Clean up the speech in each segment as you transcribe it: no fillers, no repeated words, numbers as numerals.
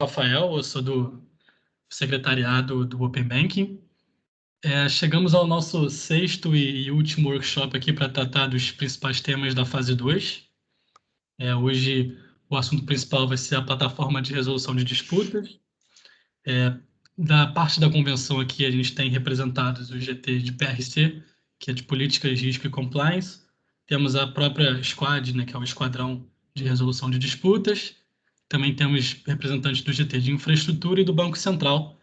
Rafael, eu sou do secretariado do Open Banking. Chegamos ao nosso sexto e último workshop aqui para tratar dos principais temas da fase 2. Hoje o assunto principal vai ser a plataforma de resolução de disputas. Da parte da convenção aqui, a gente tem representados o GT de PRC, que é de Políticas, Risco e Compliance. Temos a própria Squad, né, que é o Esquadrão de Resolução de Disputas. Também temos representantes do GT de Infraestrutura e do Banco Central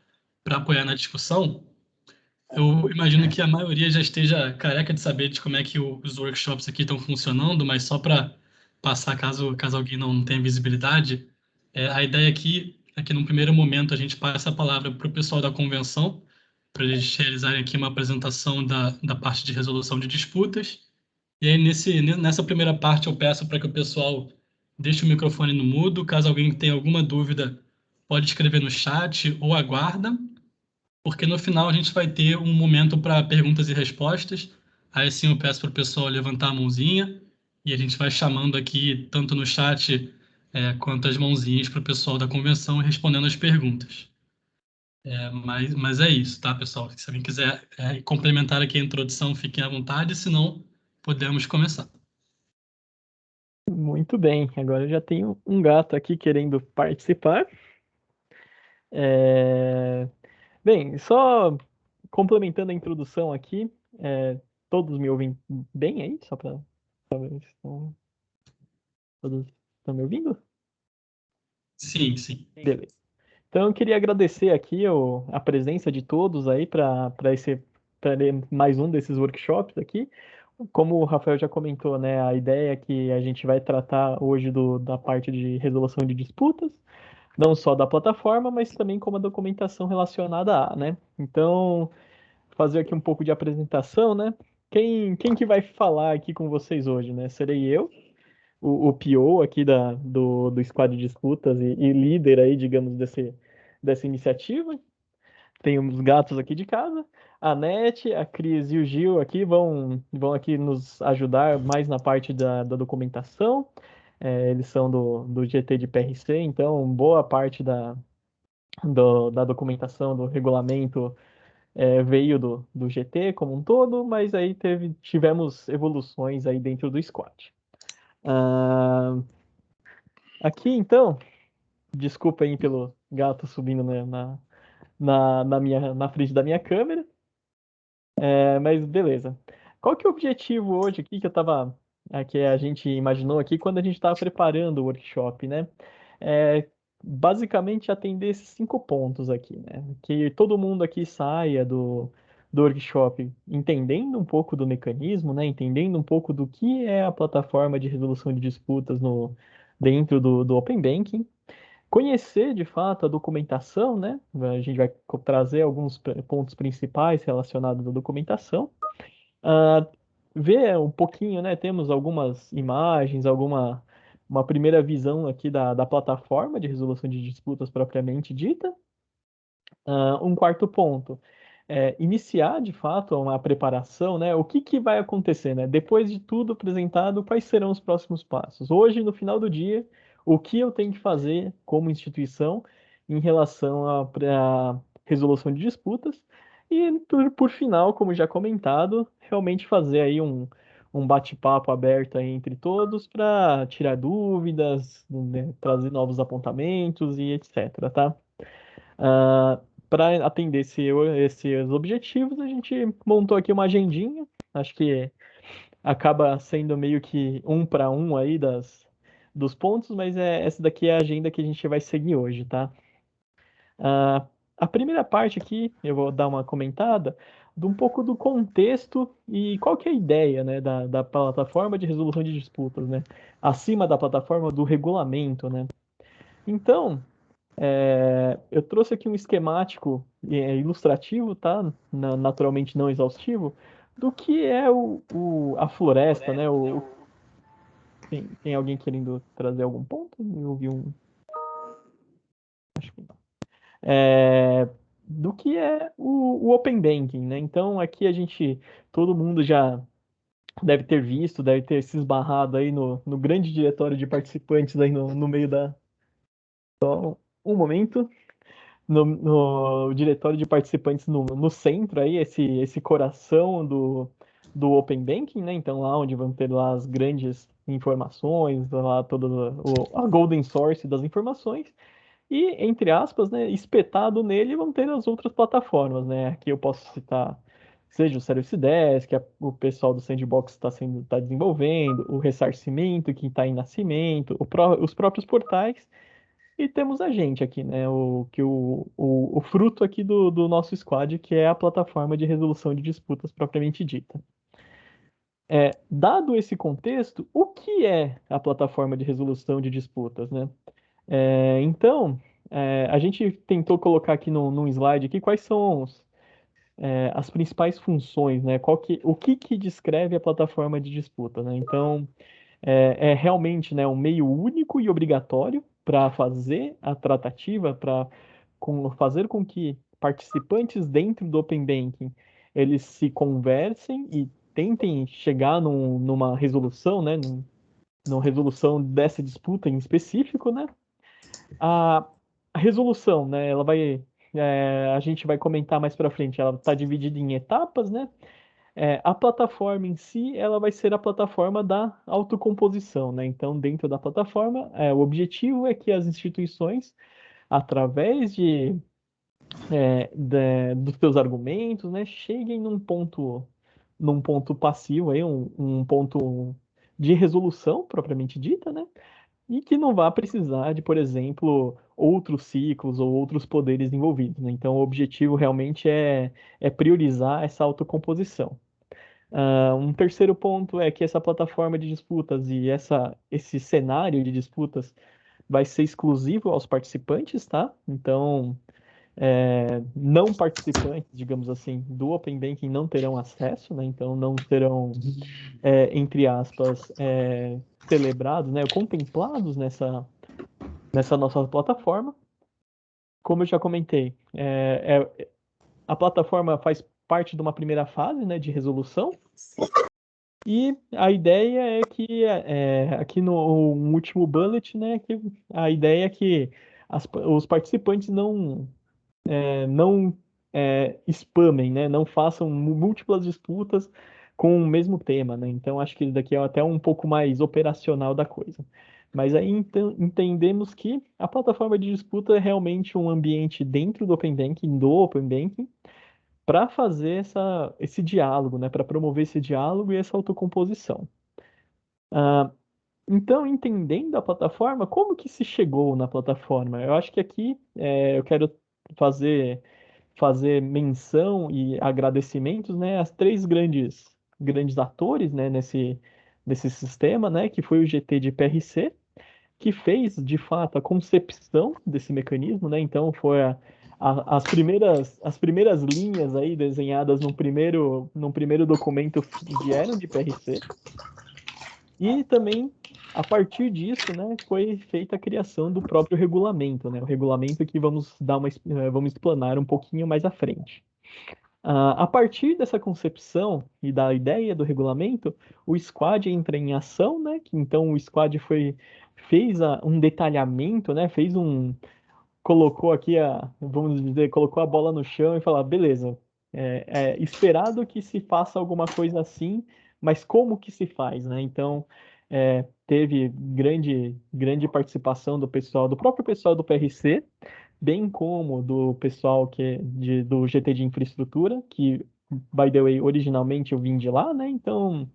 para apoiar na discussão. Eu imagino que a maioria já esteja careca de saber de como é que os workshops aqui estão funcionando, mas só para passar, caso alguém não tenha visibilidade, a ideia aqui é que, num primeiro momento, a gente passe a palavra para o pessoal da convenção, para eles realizarem aqui uma apresentação da parte de resolução de disputas. E aí, nessa primeira parte, eu peço para que o pessoal deixe o microfone no mudo. Caso alguém tenha alguma dúvida, pode escrever no chat ou aguarda, porque no final a gente vai ter um momento para perguntas e respostas. Aí sim eu peço para o pessoal levantar a mãozinha e a gente vai chamando aqui, tanto no chat quanto as mãozinhas para o pessoal da convenção respondendo as perguntas. Mas é isso, tá, pessoal? Se alguém quiser complementar aqui a introdução, fiquem à vontade, senão podemos começar. Muito bem, agora eu já tenho um gato aqui querendo participar. Bem, só complementando a introdução aqui, todos me ouvem bem aí? Só para saber se todos estão me ouvindo? Sim, sim. Beleza. Então eu queria agradecer aqui a presença de todos aí para mais um desses workshops aqui. Como o Rafael já comentou, né, a ideia é que a gente vai tratar hoje da parte de resolução de disputas, não só da plataforma, mas também como a documentação relacionada a, né? Então, fazer aqui um pouco de apresentação, né? Quem que vai falar aqui com vocês hoje, né? Serei eu, o PO aqui do Squad de Disputas e líder aí, digamos, dessa iniciativa. Tem uns gatos aqui de casa. A Nete, a Cris e o Gil aqui vão aqui nos ajudar mais na parte da documentação. Eles são do GT de PRC, então boa parte da documentação, do regulamento veio do GT como um todo, mas aí tivemos evoluções aí dentro do squad. Aqui, então, desculpa aí pelo gato subindo na frente da minha câmera, mas beleza. Qual que é o objetivo hoje aqui que a gente imaginou aqui quando a gente estava preparando o workshop, né? Basicamente atender esses 5 pontos aqui, né? Que todo mundo aqui saia do workshop entendendo um pouco do mecanismo, né? Entendendo um pouco do que é a plataforma de resolução de disputas dentro do Open Banking, conhecer de fato a documentação, né? A gente vai trazer alguns pontos principais relacionados à documentação. Ah, ver um pouquinho, né? Temos algumas imagens, uma primeira visão aqui da plataforma de resolução de disputas propriamente dita. Um quarto ponto, iniciar de fato uma preparação, né? O que vai acontecer, né? Depois de tudo apresentado, quais serão os próximos passos? Hoje, no final do dia, o que eu tenho que fazer como instituição em relação à resolução de disputas? E, por final, como já comentado, realmente fazer aí um bate-papo aberto aí entre todos para tirar dúvidas, né? Trazer novos apontamentos e etc, tá? Para atender esses objetivos, a gente montou aqui uma agendinha. Acho que acaba sendo meio que um para um aí dos pontos, mas essa daqui é a agenda que a gente vai seguir hoje, tá? A primeira parte aqui, eu vou dar uma comentada de um pouco do contexto e qual que é a ideia, né, da plataforma de resolução de disputas, né? Acima da plataforma do regulamento, né? Então, eu trouxe aqui um esquemático ilustrativo, tá? Naturalmente não exaustivo, do que é a floresta, né? Tem alguém querendo trazer algum ponto? Eu ouvi um. Acho que não. Do que é o Open Banking, né? Então aqui todo mundo já deve ter visto, deve ter se esbarrado aí no grande diretório de participantes aí no meio um momento, no diretório de participantes no centro aí, esse coração do Open Banking, né? Então lá onde vão ter lá as grandes informações, lá toda a golden source das informações, e, entre aspas, né, espetado nele vão ter as outras plataformas, né? Aqui eu posso citar, seja o Service Desk, o pessoal do Sandbox está desenvolvendo, o ressarcimento que está em nascimento, os próprios portais, e temos a gente aqui, né? O fruto aqui do nosso squad, que é a plataforma de resolução de disputas propriamente dita. Dado esse contexto, o que é a plataforma de resolução de disputas, né? Então, a gente tentou colocar aqui num slide aqui quais são as principais funções, né? O que descreve a plataforma de disputa, né? Então, é realmente, né, um meio único e obrigatório para fazer a tratativa, para fazer com que participantes dentro do Open Banking eles se conversem e tentem chegar numa resolução, né? Numa resolução dessa disputa em específico, né? A, a resolução, né? A gente vai comentar mais para frente. Ela está dividida em etapas, né? A plataforma em si, ela vai ser a plataforma da autocomposição, né? Então, dentro da plataforma, o objetivo é que as instituições, através dos seus argumentos, né, cheguem num ponto passivo, aí, um ponto de resolução propriamente dita, né? E que não vá precisar de, por exemplo, outros ciclos ou outros poderes envolvidos, né? Então, o objetivo realmente é priorizar essa autocomposição. Um terceiro ponto é que essa plataforma de disputas e esse cenário de disputas vai ser exclusivo aos participantes, tá? Então, não participantes, digamos assim, do Open Banking não terão acesso, né? Então, não serão, entre aspas, celebrados, né? Contemplados nessa nossa plataforma. Como eu já comentei, a plataforma faz parte de uma primeira fase, né, de resolução. E a ideia é que, aqui no último bullet, né, que a ideia é que os participantes não spamem, né, não façam múltiplas disputas com o mesmo tema, né? Então acho que isso daqui é até um pouco mais operacional da coisa. Mas aí entendemos que a plataforma de disputa é realmente um ambiente dentro do Open Banking, para fazer esse diálogo, né, para promover esse diálogo e essa autocomposição. Então, entendendo a plataforma, como que se chegou na plataforma? Eu acho que aqui eu quero fazer menção e agradecimentos, né, às três grandes atores, né, nesse sistema, né, que foi o GT de PRC, que fez, de fato, a concepção desse mecanismo, né? Então, foi as primeiras linhas aí desenhadas num primeiro documento vieram de PRC. E também, a partir disso, né, foi feita a criação do próprio regulamento, né? O regulamento que vamos explanar um pouquinho mais à frente. A partir dessa concepção e da ideia do regulamento, o Squad entra em ação, né? Então o Squad fez um detalhamento, né? Colocou aqui vamos dizer, colocou a bola no chão e falou, beleza, é esperado que se faça alguma coisa assim, mas como que se faz, né? Então teve grande participação do próprio pessoal do PRC, bem como do pessoal do GT de infraestrutura, que, by the way, originalmente eu vim de lá, né? Então,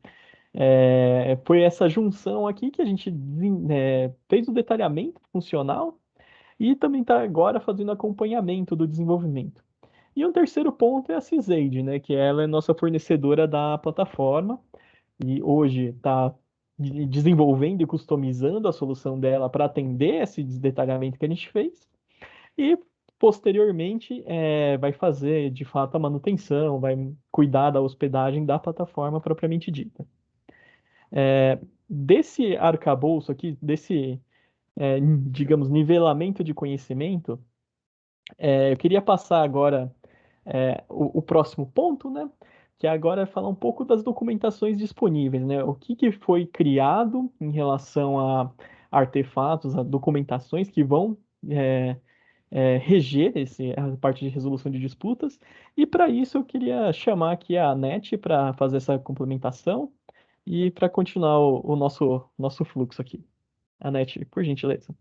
foi essa junção aqui que a gente fez o detalhamento funcional e também está agora fazendo acompanhamento do desenvolvimento. E um terceiro ponto é a CISAID, né? Que ela é nossa fornecedora da plataforma e hoje está desenvolvendo e customizando a solução dela para atender esse detalhamento que a gente fez. E posteriormente vai fazer de fato a manutenção, vai cuidar da hospedagem da plataforma propriamente dita. Desse arcabouço aqui, desse, digamos, nivelamento de conhecimento, eu queria passar agora o próximo ponto, né? Que agora é falar um pouco das documentações disponíveis, né? O que foi criado em relação a artefatos, a documentações que vão reger a parte de resolução de disputas. E para isso eu queria chamar aqui a Anete para fazer essa complementação e para continuar o nosso fluxo aqui. Anete, por gentileza.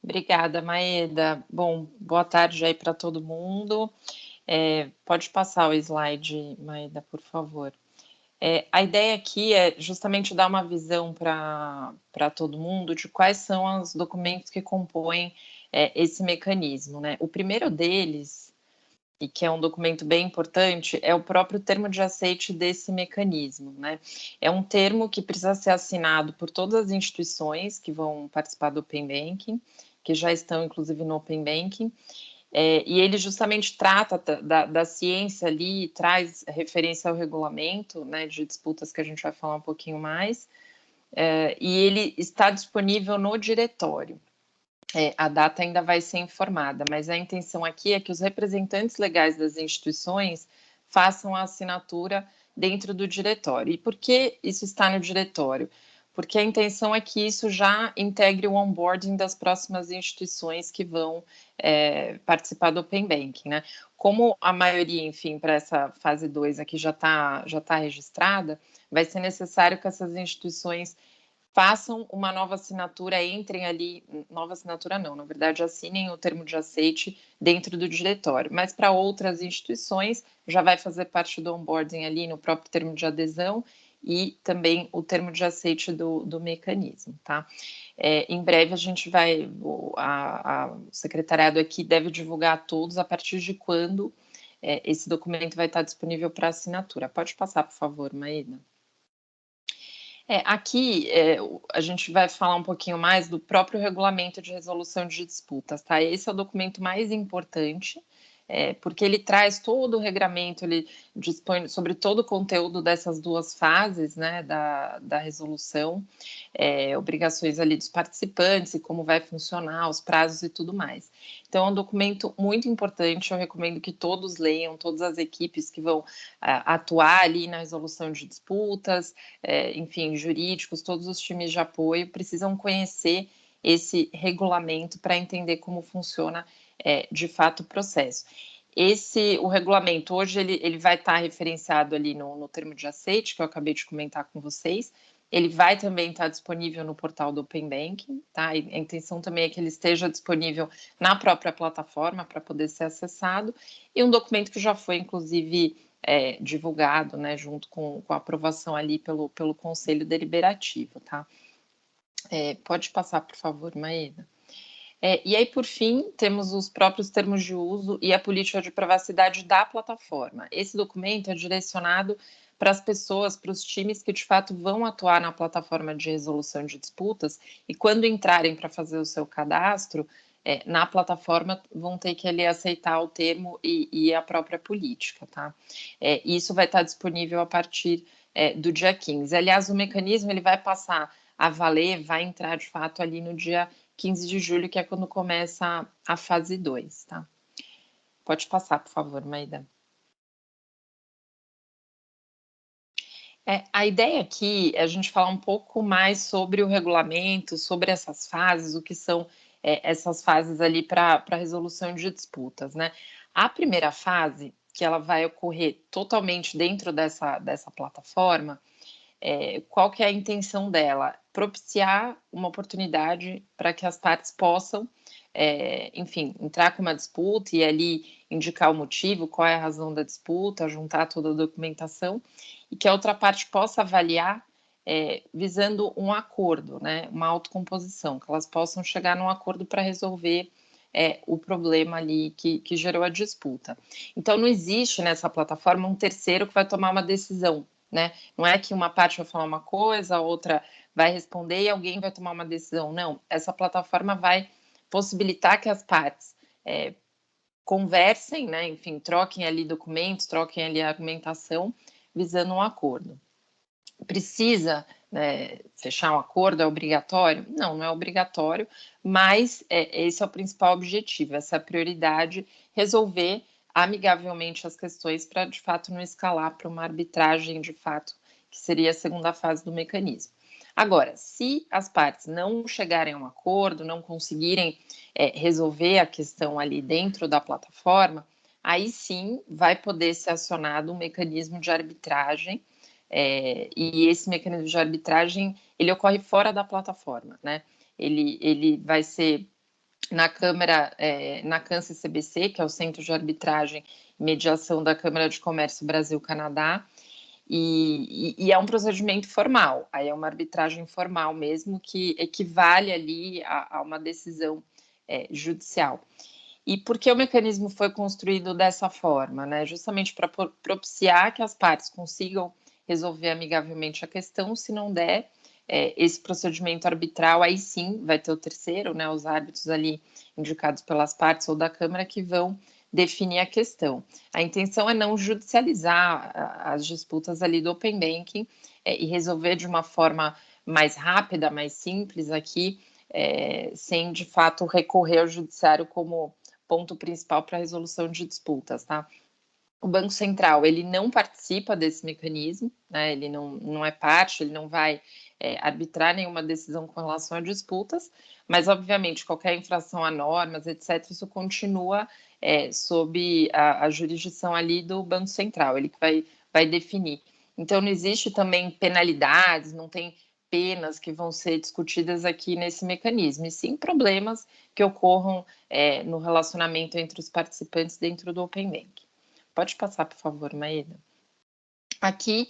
Obrigada, Maeda. Bom, boa tarde aí para todo mundo. Pode passar o slide, Maeda, por favor. A ideia aqui é justamente dar uma visão para todo mundo de quais são os documentos que compõem esse mecanismo, né? O primeiro deles, e que é um documento bem importante, é o próprio termo de aceite desse mecanismo, né? É um termo que precisa ser assinado por todas as instituições que vão participar do Open Banking, que já estão, inclusive, no Open Banking, e ele justamente trata da ciência ali, traz referência ao regulamento, né, de disputas que a gente vai falar um pouquinho mais, e ele está disponível no diretório. A data ainda vai ser informada, mas a intenção aqui é que os representantes legais das instituições façam a assinatura dentro do diretório. E por que isso está no diretório? Porque a intenção é que isso já integre o onboarding das próximas instituições que vão participar do Open Banking, né? Como a maioria, enfim, para essa fase 2 aqui já tá registrada, vai ser necessário que essas instituições façam uma nova assinatura, entrem ali, nova assinatura não, na verdade assinem o termo de aceite dentro do diretório, mas para outras instituições já vai fazer parte do onboarding ali no próprio termo de adesão e também o termo de aceite do mecanismo, tá? Em breve a gente vai, o secretariado aqui deve divulgar a todos a partir de quando esse documento vai estar disponível para assinatura. Pode passar, por favor, Maída. Aqui a gente vai falar um pouquinho mais do próprio regulamento de resolução de disputas, tá? Esse é o documento mais importante, porque ele traz todo o regramento, ele dispõe sobre todo o conteúdo dessas duas fases, né, da resolução, obrigações ali dos participantes e como vai funcionar, os prazos e tudo mais. Então, é um documento muito importante, eu recomendo que todos leiam, todas as equipes que vão atuar ali na resolução de disputas, enfim, jurídicos, todos os times de apoio precisam conhecer esse regulamento para entender como funciona de fato o processo. O regulamento, hoje ele vai estar referenciado ali no termo de aceite, que eu acabei de comentar com vocês. Ele vai também estar disponível no portal do Open Banking, tá? E a intenção também é que ele esteja disponível na própria plataforma para poder ser acessado. E um documento que já foi, inclusive, divulgado, né, junto com a aprovação ali pelo Conselho Deliberativo, tá? Pode passar, por favor, Maeda. E aí, por fim, temos os próprios termos de uso e a política de privacidade da plataforma. Esse documento é direcionado para as pessoas, para os times que de fato vão atuar na plataforma de resolução de disputas e quando entrarem para fazer o seu cadastro, na plataforma vão ter que ali aceitar o termo e a própria política, tá? Isso vai estar disponível a partir do dia 15. Aliás, o mecanismo ele vai passar a valer, vai entrar de fato ali no dia 15 de julho, que é quando começa a fase 2, tá? Pode passar, por favor, Maída. A ideia aqui é a gente falar um pouco mais sobre o regulamento, sobre essas fases, o que são essas fases ali para resolução de disputas, né? A primeira fase, que ela vai ocorrer totalmente dentro dessa plataforma, qual que é a intenção dela? Propiciar uma oportunidade para que as partes possam, enfim, entrar com uma disputa e ali indicar o motivo, qual é a razão da disputa, juntar toda a documentação e que a outra parte possa avaliar visando um acordo, né, uma autocomposição, que elas possam chegar num acordo para resolver o problema ali que gerou a disputa. Então, não existe nessa plataforma um terceiro que vai tomar uma decisão, né? Não é que uma parte vai falar uma coisa, a outra vai responder e alguém vai tomar uma decisão. Não, essa plataforma vai possibilitar que as partes conversem, né? Enfim, troquem ali documentos, troquem ali a argumentação, visando um acordo. Precisa fechar um acordo? É obrigatório? Não, não é obrigatório, mas esse é o principal objetivo, essa prioridade, resolver amigavelmente as questões para, de fato, não escalar para uma arbitragem, de fato, que seria a segunda fase do mecanismo. Agora, se as partes não chegarem a um acordo, não conseguirem resolver a questão ali dentro da plataforma, aí sim vai poder ser acionado um mecanismo de arbitragem, e esse mecanismo de arbitragem, ele ocorre fora da plataforma, né? Ele vai ser na Câmara, na CANCE-CBC, que é o Centro de Arbitragem e Mediação da Câmara de Comércio Brasil-Canadá, e é um procedimento formal, aí é uma arbitragem formal mesmo, que equivale ali a uma decisão judicial. E por que o mecanismo foi construído dessa forma, né? Justamente para propiciar que as partes consigam resolver amigavelmente a questão, se não der, esse procedimento arbitral, aí sim vai ter o terceiro, né? Os árbitros ali indicados pelas partes ou da Câmara que vão definir a questão. A intenção é não judicializar as disputas ali do Open Banking e resolver de uma forma mais rápida, mais simples aqui, sem de fato recorrer ao judiciário como ponto principal para a resolução de disputas, tá? O Banco Central, ele não participa desse mecanismo, né? Ele não é parte, ele não vai arbitrar nenhuma decisão com relação a disputas, mas, obviamente, qualquer infração a normas, etc., isso continua sob a jurisdição ali do Banco Central, ele que vai definir. Então, não existe também penalidades, não tem penas que vão ser discutidas aqui nesse mecanismo, e sim problemas que ocorram no relacionamento entre os participantes dentro do Open Banking. Pode passar, por favor, Maeda. Aqui,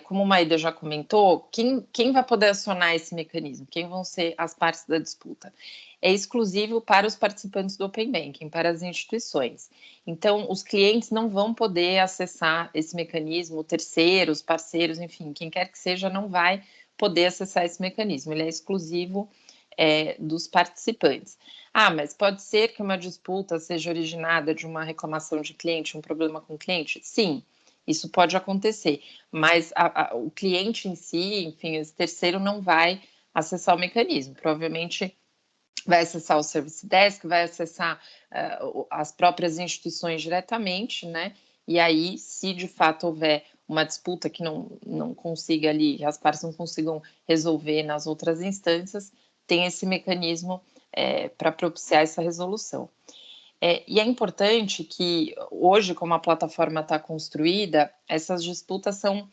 como o Maeda já comentou, quem vai poder acionar esse mecanismo? Quem vão ser as partes da disputa? É exclusivo para os participantes do Open Banking, para as instituições. Então, os clientes não vão poder acessar esse mecanismo, terceiros, parceiros, enfim, quem quer que seja, não vai poder acessar esse mecanismo. Ele é exclusivo dos participantes. Mas pode ser que uma disputa seja originada de uma reclamação de cliente, um problema com o cliente? Sim, isso pode acontecer, mas o cliente em si, enfim, esse terceiro não vai acessar o mecanismo, provavelmente vai acessar o Service Desk, vai acessar as próprias instituições diretamente, né? E aí, se de fato houver uma disputa que não consiga ali, as partes não consigam resolver nas outras instâncias, tem esse mecanismo para propiciar essa resolução. E é importante que hoje, como a plataforma está construída, essas disputas são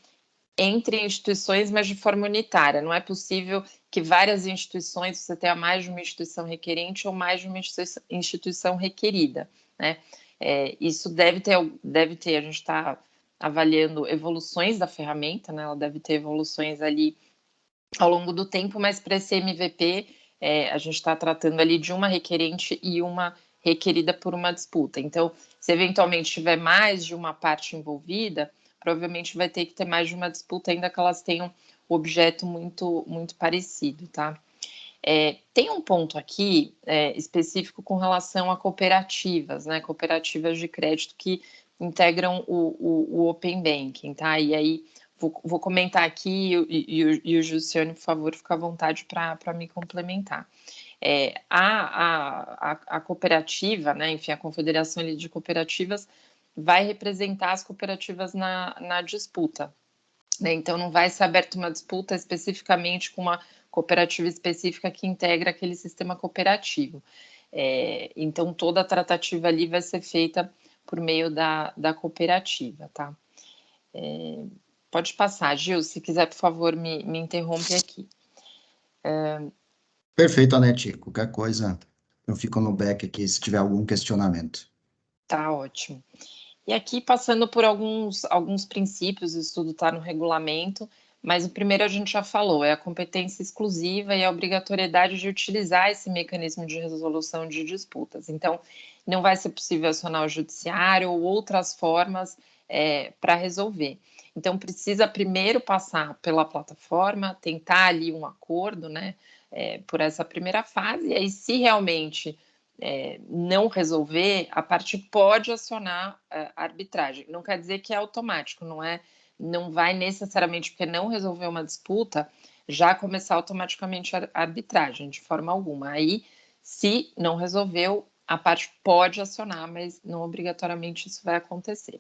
entre instituições, mas de forma unitária. Não é possível que várias instituições, você tenha mais de uma instituição requerente ou mais de uma instituição requerida, né? Isso deve ter, a gente está avaliando evoluções da ferramenta, né? Ela deve ter evoluções ali ao longo do tempo, mas para esse MVP, a gente está tratando ali de uma requerente e uma requerida por uma disputa. Então, se eventualmente tiver mais de uma parte envolvida, provavelmente vai ter que ter mais de uma disputa, ainda que elas tenham o objeto muito, muito parecido, tá? Tem um ponto aqui específico com relação a cooperativas, né? Cooperativas de crédito que integram o Open Banking, tá? E aí vou comentar aqui e o Jussiane, por favor, fica à vontade para me complementar. A cooperativa, né? Enfim, a Confederação de Cooperativas vai representar as cooperativas na disputa, né? Então, não vai ser aberta uma disputa especificamente com uma cooperativa específica que integra aquele sistema cooperativo. Então, toda a tratativa ali vai ser feita por meio da cooperativa, tá? Pode passar, Gil, se quiser, por favor, me interrompe aqui. Perfeito, Anete. Qualquer coisa, eu fico no back aqui se tiver algum questionamento. Tá ótimo. E aqui, passando por alguns princípios, isso tudo está no regulamento, mas o primeiro a gente já falou, é a competência exclusiva e a obrigatoriedade de utilizar esse mecanismo de resolução de disputas. Então, não vai ser possível acionar o judiciário ou outras formas para resolver. Então, precisa primeiro passar pela plataforma, tentar ali um acordo, né, por essa primeira fase, e aí, se realmente não resolver, a parte pode acionar a arbitragem. Não quer dizer que é automático, não vai necessariamente, porque não resolveu uma disputa, já começar automaticamente a arbitragem, de forma alguma. Aí, se não resolveu, a parte pode acionar, mas não obrigatoriamente isso vai acontecer.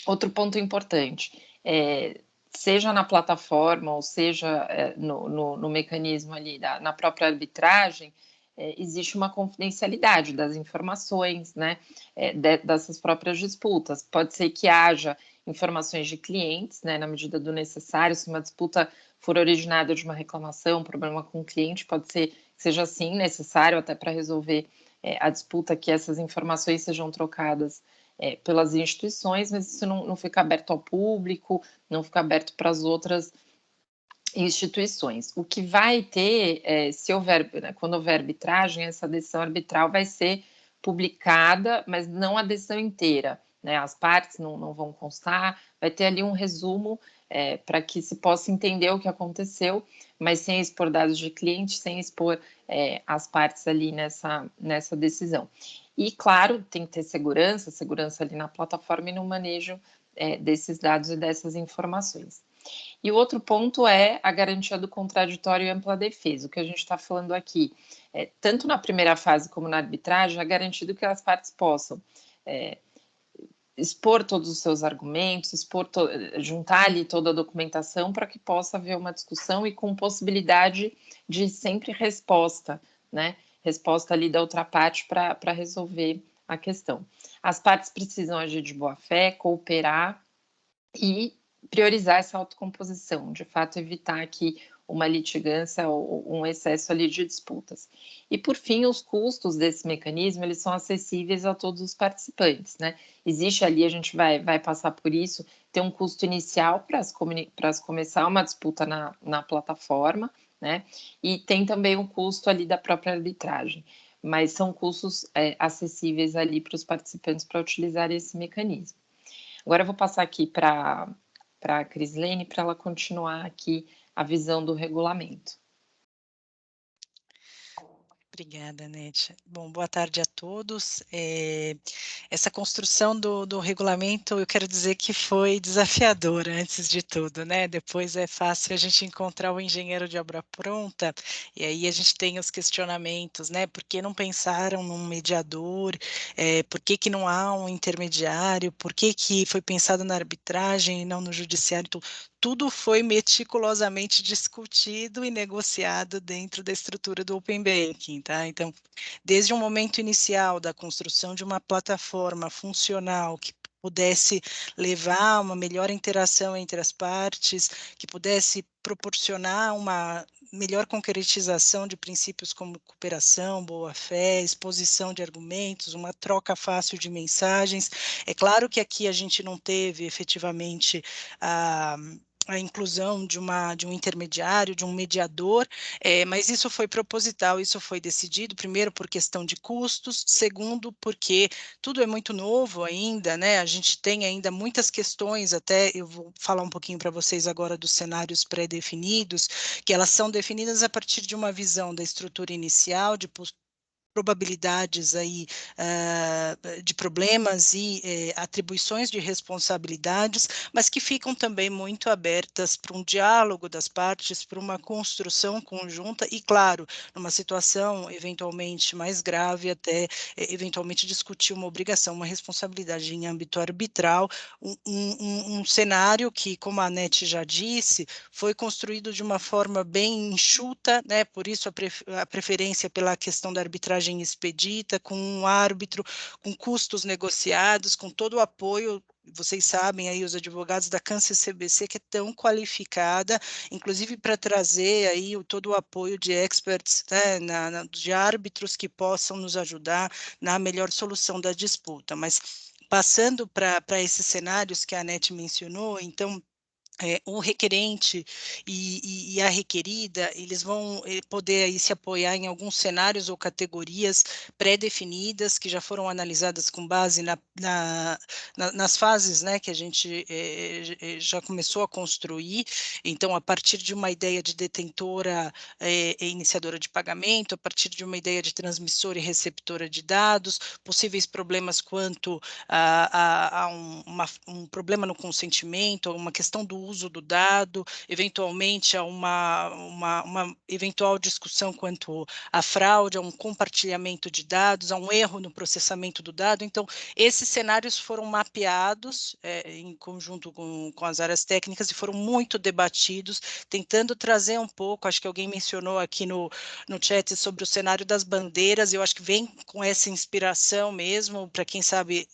Outro ponto importante, seja na plataforma ou seja no mecanismo ali na própria arbitragem, existe uma confidencialidade das informações, né, dessas próprias disputas. Pode ser que haja informações de clientes, né, na medida do necessário, se uma disputa for originada de uma reclamação, um problema com o cliente, pode ser que seja sim necessário até para resolver a disputa, que essas informações sejam trocadas pelas instituições, mas isso não fica aberto ao público, não fica aberto para as outras instituições. O que vai ter, se houver, né, quando houver arbitragem, essa decisão arbitral vai ser publicada, mas não a decisão inteira, né? As partes não vão constar, vai ter ali um resumo para que se possa entender o que aconteceu, mas sem expor dados de cliente, sem expor as partes ali nessa decisão. E, claro, tem que ter segurança ali na plataforma e no manejo desses dados e dessas informações. E o outro ponto é a garantia do contraditório e ampla defesa. O que a gente está falando aqui, tanto na primeira fase como na arbitragem, é garantido que as partes possam expor todos os seus argumentos, juntar ali toda a documentação para que possa haver uma discussão e com possibilidade de sempre resposta, né? Resposta ali da outra parte para resolver a questão. As partes precisam agir de boa fé, cooperar e priorizar essa autocomposição, de fato evitar aqui uma litigância ou um excesso ali de disputas. E por fim, os custos desse mecanismo, eles são acessíveis a todos os participantes, né? Existe ali, a gente vai passar por isso, tem um custo inicial para começar uma disputa na plataforma, né? E tem também um custo ali da própria arbitragem, mas são custos acessíveis ali para os participantes para utilizar esse mecanismo. Agora eu vou passar aqui para a Crislene para ela continuar aqui a visão do regulamento. Obrigada, Nete. Bom, boa tarde a todos. Essa construção do regulamento, eu quero dizer que foi desafiadora, antes de tudo, né? Depois é fácil a gente encontrar o engenheiro de obra pronta, e aí a gente tem os questionamentos, né? Por que não pensaram num mediador? Por que não há um intermediário? Por que foi pensado na arbitragem e não no judiciário? Então, tudo foi meticulosamente discutido e negociado dentro da estrutura do Open Banking, tá? Então, desde o momento inicial da construção de uma plataforma funcional que pudesse levar uma melhor interação entre as partes, que pudesse proporcionar uma melhor concretização de princípios como cooperação, boa-fé, exposição de argumentos, uma troca fácil de mensagens. É claro que aqui a gente não teve efetivamente a inclusão de um intermediário, de um mediador, mas isso foi proposital, isso foi decidido, primeiro por questão de custos, segundo porque tudo é muito novo ainda, né? A gente tem ainda muitas questões, até eu vou falar um pouquinho para vocês agora dos cenários pré-definidos, que elas são definidas a partir de uma visão da estrutura inicial, de probabilidades aí de problemas e atribuições de responsabilidades, mas que ficam também muito abertas para um diálogo das partes, para uma construção conjunta e, claro, numa situação eventualmente mais grave, até eventualmente discutir uma obrigação, uma responsabilidade em âmbito arbitral, um cenário que, como a Anete já disse, foi construído de uma forma bem enxuta, né? Por isso a preferência pela questão da arbitragem expedita, com um árbitro, com custos negociados, com todo o apoio. Vocês sabem aí, os advogados da CANCE-CBC, que é tão qualificada, inclusive para trazer aí todo o apoio de experts, né, de árbitros que possam nos ajudar na melhor solução da disputa. Mas passando para esses cenários que a Anete mencionou, então, o requerente e a requerida, eles vão poder aí se apoiar em alguns cenários ou categorias pré-definidas, que já foram analisadas com base nas fases, né, que a gente já começou a construir. Então, a partir de uma ideia de detentora e iniciadora de pagamento, a partir de uma ideia de transmissora e receptora de dados, possíveis problemas quanto a um problema no consentimento, uma questão do uso do dado, eventualmente a uma eventual discussão quanto à fraude, a um compartilhamento de dados, a um erro no processamento do dado. Então, esses cenários foram mapeados em conjunto com as áreas técnicas e foram muito debatidos, tentando trazer um pouco, acho que alguém mencionou aqui no chat sobre o cenário das bandeiras, eu acho que vem com essa inspiração mesmo, para quem sabe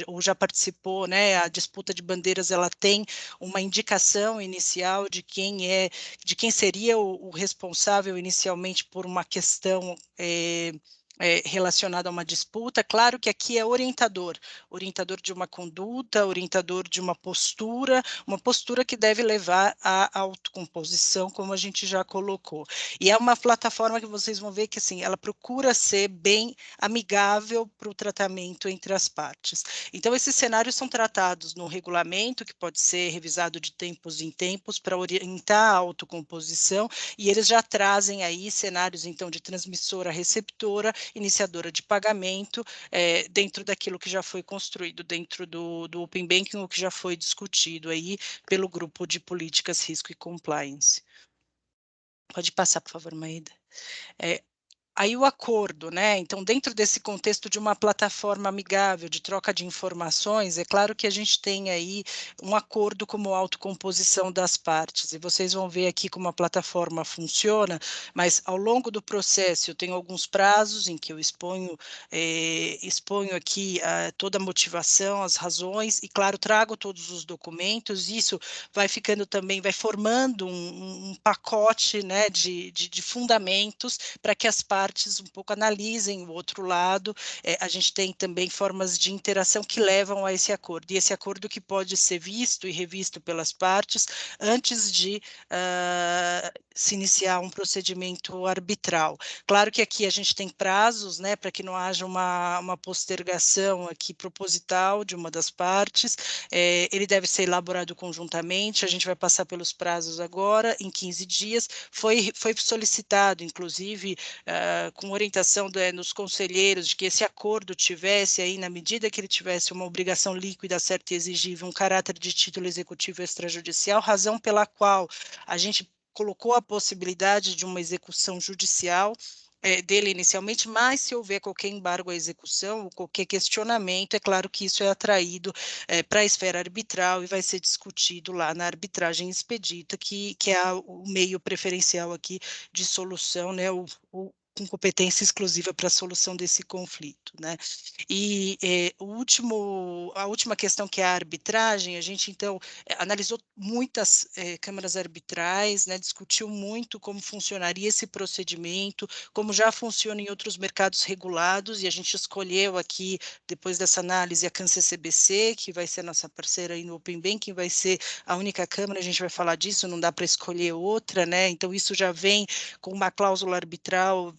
ou já participou, né, a disputa de bandeiras, ela tem uma indicação inicial de quem seria o responsável inicialmente por uma questão relacionado a uma disputa. Claro que aqui é orientador de uma conduta, orientador de uma postura que deve levar à autocomposição, como a gente já colocou. E é uma plataforma que vocês vão ver que, assim, ela procura ser bem amigável para o tratamento entre as partes. Então, esses cenários são tratados no regulamento, que pode ser revisado de tempos em tempos para orientar a autocomposição, e eles já trazem aí cenários, então, de transmissora, receptora, iniciadora de pagamento, dentro daquilo que já foi construído dentro do Open Banking, o que já foi discutido aí pelo grupo de políticas, risco e compliance. Pode passar, por favor, Maída. Aí o acordo, né? Então, dentro desse contexto de uma plataforma amigável de troca de informações, é claro que a gente tem aí um acordo como autocomposição das partes, e vocês vão ver aqui como a plataforma funciona, mas ao longo do processo eu tenho alguns prazos em que eu exponho aqui toda a motivação, as razões, e claro, trago todos os documentos, isso vai ficando também, vai formando um pacote, né, de fundamentos para que as partes um pouco analisem o outro lado. A gente tem também formas de interação que levam a esse acordo, e esse acordo que pode ser visto e revisto pelas partes antes de se iniciar um procedimento arbitral. Claro que aqui a gente tem prazos, né, para que não haja uma postergação aqui proposital de uma das partes, ele deve ser elaborado conjuntamente, a gente vai passar pelos prazos agora, em 15 dias, foi solicitado, inclusive, com orientação nos conselheiros, de que esse acordo tivesse aí, na medida que ele tivesse uma obrigação líquida, certa e exigível, um caráter de título executivo extrajudicial, razão pela qual a gente colocou a possibilidade de uma execução judicial dele inicialmente, mas se houver qualquer embargo à execução ou qualquer questionamento, é claro que isso é atraído para a esfera arbitral e vai ser discutido lá na arbitragem expedita, que é o meio preferencial aqui de solução, né, com competência exclusiva para a solução desse conflito, né? E a última questão, que é a arbitragem, a gente então analisou muitas câmaras arbitrais, né, discutiu muito como funcionaria esse procedimento, como já funciona em outros mercados regulados, e a gente escolheu aqui, depois dessa análise, a CAN-CCBC, que vai ser nossa parceira aí no Open Banking, vai ser a única câmara, a gente vai falar disso, não dá para escolher outra, né? Então isso já vem com uma cláusula arbitral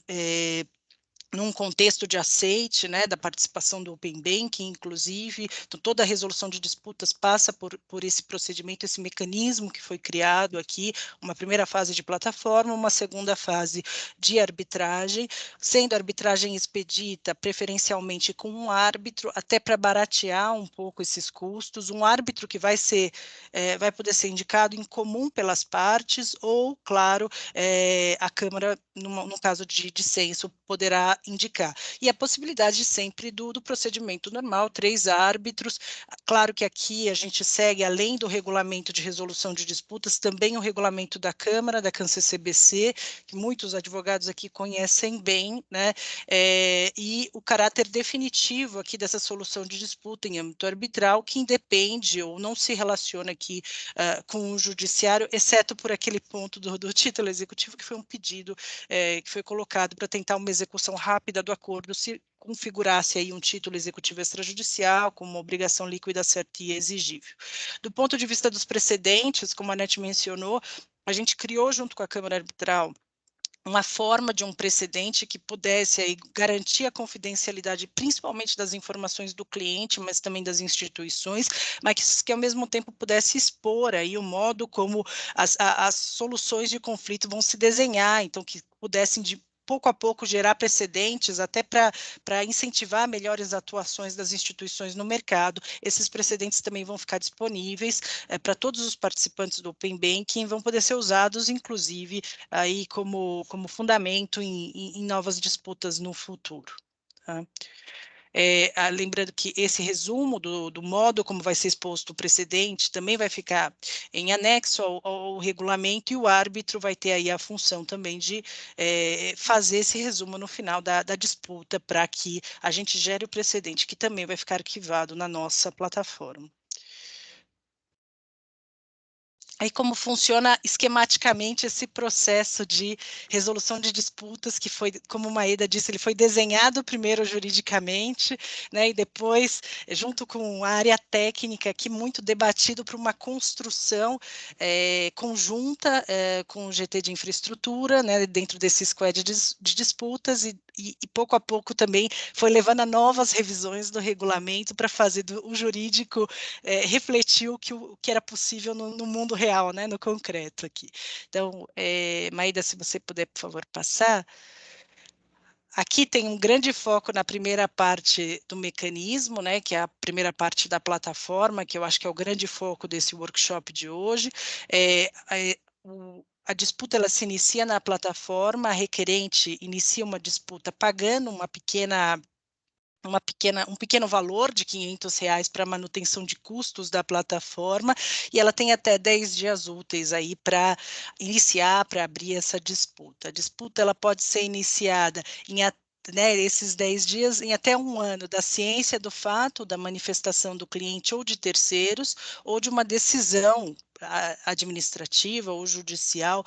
num contexto de aceite, né, da participação do Open Banking, inclusive. Então, toda a resolução de disputas passa por esse procedimento, esse mecanismo que foi criado aqui, uma primeira fase de plataforma, uma segunda fase de arbitragem, sendo a arbitragem expedita preferencialmente com um árbitro, até para baratear um pouco esses custos, um árbitro que vai poder ser indicado em comum pelas partes, ou, claro, a Câmara, no caso de dissenso, poderá indicar. E a possibilidade sempre do procedimento normal, 3 árbitros. Claro que aqui a gente segue, além do regulamento de resolução de disputas, também o regulamento da Câmara, da CAN-CCBC, que muitos advogados aqui conhecem bem, né? E o caráter definitivo aqui dessa solução de disputa em âmbito arbitral, que independe ou não se relaciona aqui com o judiciário, exceto por aquele ponto do título executivo, que foi um pedido que foi colocado para tentar uma execução rápida do acordo, se configurasse aí um título executivo extrajudicial com uma obrigação líquida certa e exigível. Do ponto de vista dos precedentes, como a Anete mencionou, a gente criou junto com a Câmara Arbitral uma forma de um precedente que pudesse aí garantir a confidencialidade, principalmente das informações do cliente, mas também das instituições, mas que ao mesmo tempo pudesse expor aí o modo como as soluções de conflito vão se desenhar, então que pudessem pouco a pouco, gerar precedentes, até para incentivar melhores atuações das instituições no mercado. Esses precedentes também vão ficar disponíveis para todos os participantes do Open Banking, vão poder ser usados, inclusive, aí como fundamento em novas disputas no futuro. Tá? Lembrando que esse resumo do modo como vai ser exposto o precedente também vai ficar em anexo ao regulamento, e o árbitro vai ter aí a função também de fazer esse resumo no final da disputa, para que a gente gere o precedente, que também vai ficar arquivado na nossa plataforma. Aí como funciona esquematicamente esse processo de resolução de disputas, que foi, como Maeda disse, ele foi desenhado primeiro juridicamente, né, e depois, junto com a área técnica, aqui muito debatido para uma construção conjunta com o GT de infraestrutura, né, dentro desse squad de disputas, e pouco a pouco também foi levando a novas revisões do regulamento para fazer o jurídico refletir o que era possível no mundo real, né, no concreto aqui. Então, Maeda, se você puder, por favor, passar. Aqui tem um grande foco na primeira parte do mecanismo, né, que é a primeira parte da plataforma, que eu acho que é o grande foco desse workshop de hoje. A disputa ela se inicia na plataforma, a requerente inicia uma disputa pagando um pequeno valor de R$500 para manutenção de custos da plataforma, e ela tem até 10 dias úteis aí para iniciar, para abrir essa disputa. A disputa ela pode ser iniciada esses 10 dias em até 1 ano da ciência do fato, da manifestação do cliente ou de terceiros, ou de uma decisão administrativa ou judicial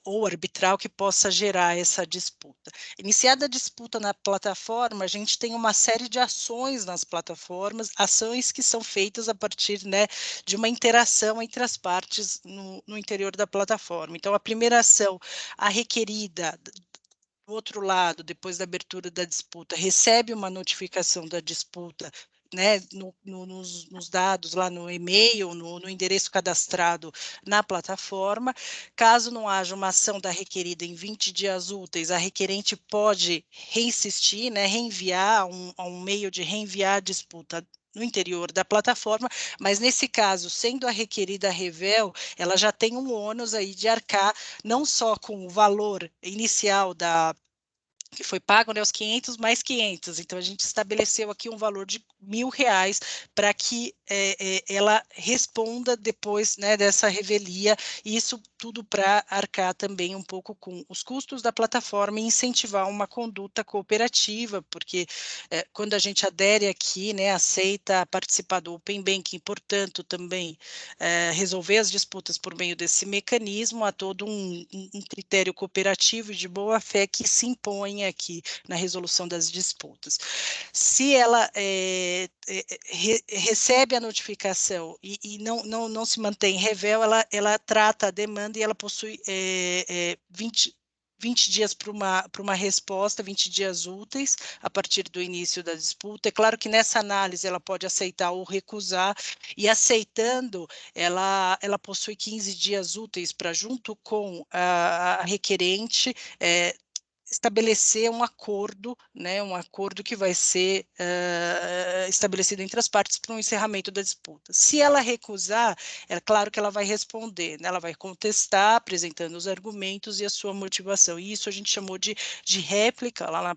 ou arbitral que possa gerar essa disputa. Iniciada a disputa na plataforma, a gente tem uma série de ações nas plataformas, ações que são feitas a partir, né, de uma interação entre as partes no interior da plataforma. Então, a primeira ação, a requerida, do outro lado, depois da abertura da disputa, recebe uma notificação da disputa, né, nos dados lá no e-mail, no endereço cadastrado na plataforma. Caso não haja uma ação da requerida em 20 dias úteis, a requerente pode reinsistir, né, reenviar um meio de reenviar a disputa no interior da plataforma, mas nesse caso, sendo a requerida revel, ela já tem um ônus aí de arcar não só com o valor inicial que foi pago, né, os 500 mais 500, então a gente estabeleceu aqui um valor de R$1.000 para que ela responda depois, né, dessa revelia, e isso tudo para arcar também um pouco com os custos da plataforma e incentivar uma conduta cooperativa, porque quando a gente adere aqui, né, aceita participar do Open Banking, portanto, também resolver as disputas por meio desse mecanismo, há todo um critério cooperativo e de boa-fé que se impõe aqui na resolução das disputas. Se ela recebe a notificação e não se mantém revel, ela trata a demanda e ela possui 20 dias para uma resposta, 20 dias úteis a partir do início da disputa. É claro que nessa análise ela pode aceitar ou recusar, e aceitando, ela possui 15 dias úteis para, junto com a requerente, estabelecer um acordo, né, um acordo que vai ser estabelecido entre as partes para um encerramento da disputa. Se ela recusar, é claro que ela vai responder, né, ela vai contestar, apresentando os argumentos e a sua motivação, e isso a gente chamou de réplica, lá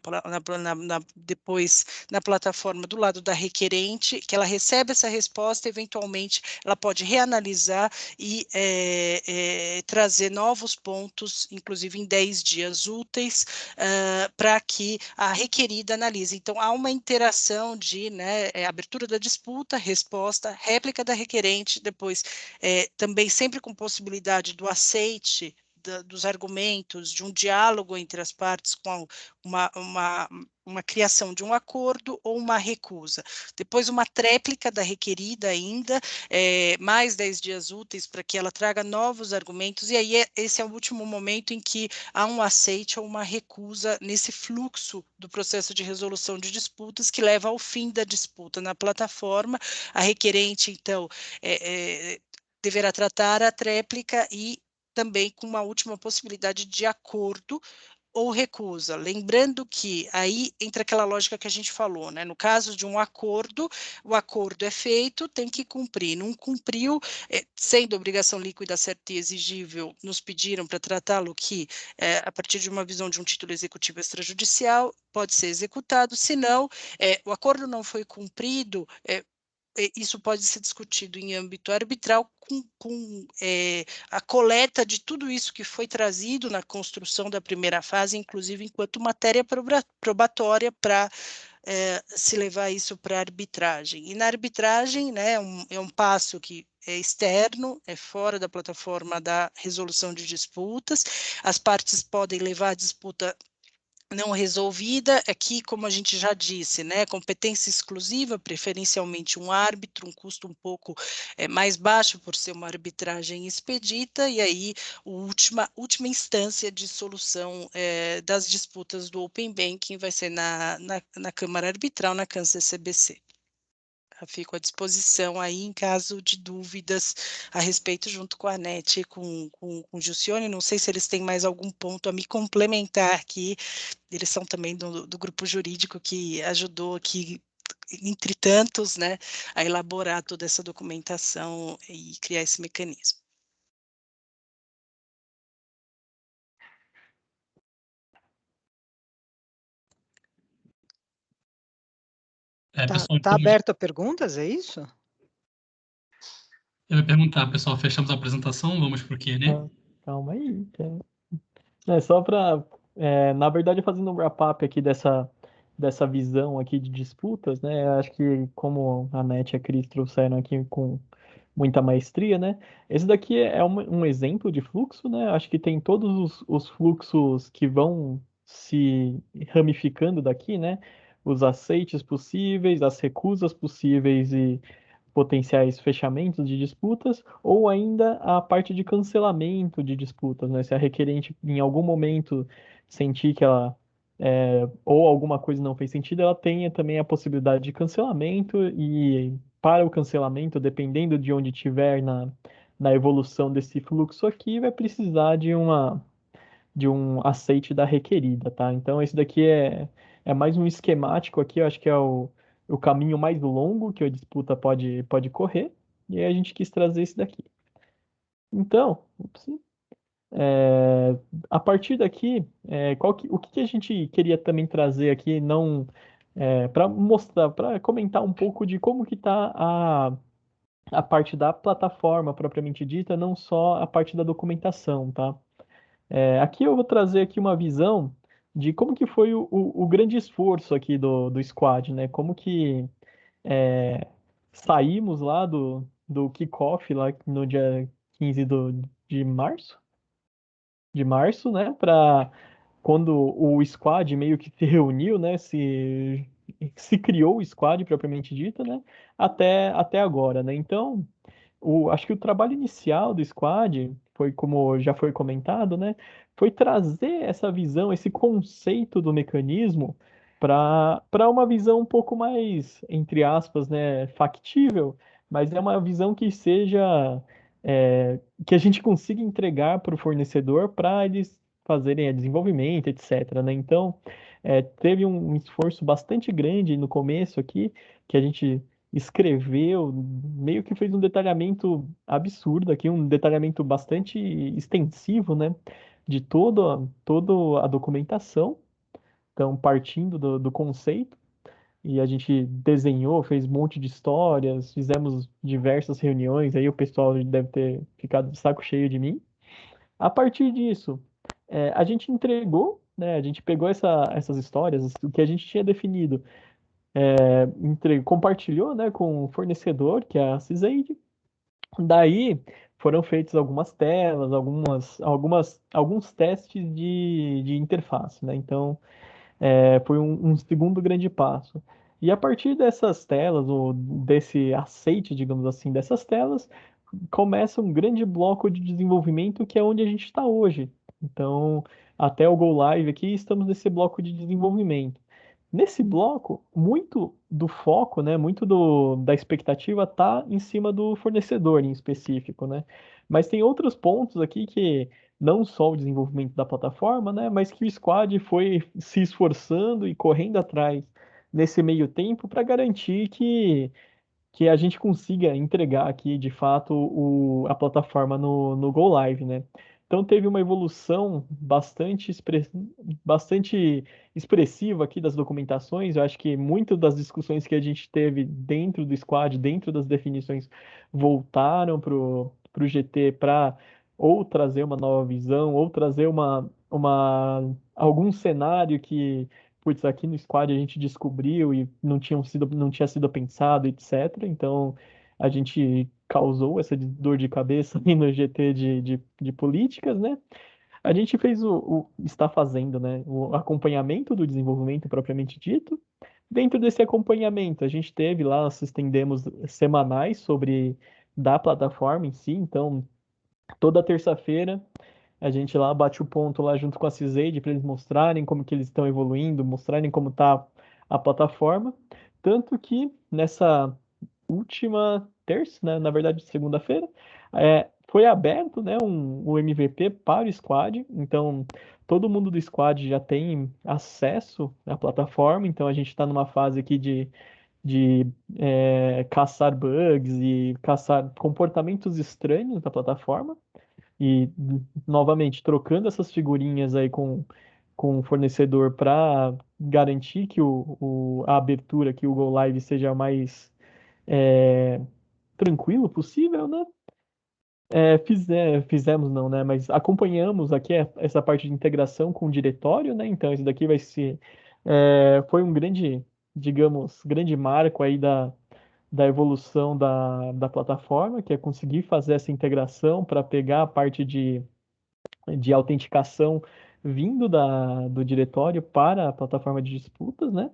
depois na plataforma do lado da requerente, que ela recebe essa resposta, eventualmente ela pode reanalisar e trazer novos pontos, inclusive em 10 dias úteis, para que a requerida analise. Então, há uma interação de, né, abertura da disputa, resposta, réplica da requerente, depois também sempre com possibilidade do aceite dos argumentos, de um diálogo entre as partes com uma criação de um acordo ou uma recusa. Depois uma tréplica da requerida ainda, mais 10 dias úteis para que ela traga novos argumentos, e aí esse é o último momento em que há um aceite ou uma recusa nesse fluxo do processo de resolução de disputas que leva ao fim da disputa na plataforma. A requerente, então, deverá tratar a tréplica e também com uma última possibilidade de acordo ou recusa. Lembrando que aí entra aquela lógica que a gente falou, né? No caso de um acordo, o acordo é feito, tem que cumprir. Não cumpriu, sendo obrigação líquida certa e exigível, nos pediram para tratá-lo que, a partir de uma visão de um título executivo extrajudicial, pode ser executado, se não, o acordo não foi cumprido, isso pode ser discutido em âmbito arbitral com a coleta de tudo isso que foi trazido na construção da primeira fase, inclusive enquanto matéria probatória para se levar isso para arbitragem. E na arbitragem, né, é um passo que é externo, é fora da plataforma da resolução de disputas, as partes podem levar a disputa não resolvida, aqui, como a gente já disse, né, competência exclusiva, preferencialmente um árbitro, um custo um pouco mais baixo por ser uma arbitragem expedita, e aí última instância de solução das disputas do Open Banking vai ser na Câmara Arbitral, na CAN-CCBC. Fico à disposição aí em caso de dúvidas a respeito, junto com a Anete e com o Gilcione. Não sei se eles têm mais algum ponto a me complementar aqui. Eles são também do grupo jurídico que ajudou aqui, entre tantos, né, a elaborar toda essa documentação e criar esse mecanismo. Pessoal, Está aberto a perguntas, é isso? eu ia perguntar, pessoal, fechamos a apresentação, vamos para o Q&A? Calma aí. Só para, na verdade, fazendo um wrap-up aqui dessa visão aqui de disputas, né? Acho que como a Net e a Cris trouxeram aqui com muita maestria, né? Esse daqui é um exemplo de fluxo, né? Acho que tem todos os fluxos que vão se ramificando daqui, né? Os aceites possíveis, as recusas possíveis e potenciais fechamentos de disputas, ou ainda a parte de cancelamento de disputas, né? Se a requerente em algum momento sentir que ela ou alguma coisa não fez sentido, ela tenha também a possibilidade de cancelamento e para o cancelamento, dependendo de onde estiver na evolução desse fluxo aqui, vai precisar de um aceite da requerida, tá? Então, esse daqui é mais um esquemático aqui, eu acho que é o caminho mais longo que a disputa pode correr, e aí a gente quis trazer esse daqui. Então, a partir daqui, o que a gente queria também trazer aqui, não para mostrar, para comentar um pouco de como que está a parte da plataforma propriamente dita, não só a parte da documentação, tá? Aqui eu vou trazer aqui uma visão de como que foi o grande esforço aqui do squad, né? Como que saímos lá do kickoff lá no dia 15 de março, né? Para quando o squad meio que se reuniu, né? Se criou o squad propriamente dito, né? Até agora, né? Então acho que o trabalho inicial do Squad foi, como já foi comentado, né? Foi trazer essa visão, esse conceito do mecanismo para uma visão um pouco mais, entre aspas, né, factível, mas é uma visão que seja que a gente consiga entregar para o fornecedor para eles fazerem desenvolvimento, etc, né? Então, teve um esforço bastante grande no começo aqui, que a gente escreveu, meio que fez um detalhamento absurdo aqui, um detalhamento bastante extensivo, né, de toda a documentação. Então, partindo do conceito, e a gente desenhou, fez um monte de histórias, fizemos diversas reuniões, aí o pessoal deve ter ficado de saco cheio de mim. A partir disso, a gente entregou, né, a gente pegou essas histórias, o que a gente tinha definido, compartilhou, né, com o fornecedor, que é a Ciseide. Daí foram feitas algumas telas, alguns testes de interface, né? Então, foi um segundo grande passo. E a partir dessas telas, ou desse aceite, digamos assim, dessas telas, começa um grande bloco de desenvolvimento que é onde a gente está hoje. Então, até o Go Live aqui, estamos nesse bloco de desenvolvimento. Nesse bloco, muito do foco, né, muito da expectativa está em cima do fornecedor em específico, né? Mas tem outros pontos aqui que não só o desenvolvimento da plataforma, né, mas que o squad foi se esforçando e correndo atrás nesse meio tempo para garantir que a gente consiga entregar aqui, de fato, a plataforma no Go Live, né? Então teve uma evolução bastante expressiva aqui das documentações. Eu acho que muitas das discussões que a gente teve dentro do squad, dentro das definições, voltaram para o GT para ou trazer uma nova visão, ou trazer algum cenário que putz, aqui no squad a gente descobriu e não tinha sido pensado, etc. Então a gente causou essa dor de cabeça aí no GT de políticas, né? A gente fez está fazendo, né, o acompanhamento do desenvolvimento propriamente dito. Dentro desse acompanhamento, a gente teve lá, nós estendemos semanais sobre da plataforma em si, então toda terça-feira a gente lá bate o ponto lá junto com a CISAID para eles mostrarem como que eles estão evoluindo, mostrarem como está a plataforma. Tanto que nessa última terça, né, na verdade segunda-feira, foi aberto, né, um MVP para o squad. Então todo mundo do squad já tem acesso à plataforma. Então a gente está numa fase aqui de caçar bugs e caçar comportamentos estranhos da plataforma. E, novamente, trocando essas figurinhas aí com o fornecedor para garantir que a abertura, que o Go Live seja mais é, tranquilo possível, né? Fizemos não, né? Mas acompanhamos aqui essa parte de integração com o diretório, né? Então, isso daqui vai ser... foi um grande, digamos, grande marco aí da evolução da plataforma, que é conseguir fazer essa integração para pegar a parte de autenticação vindo do diretório para a plataforma de disputas, né?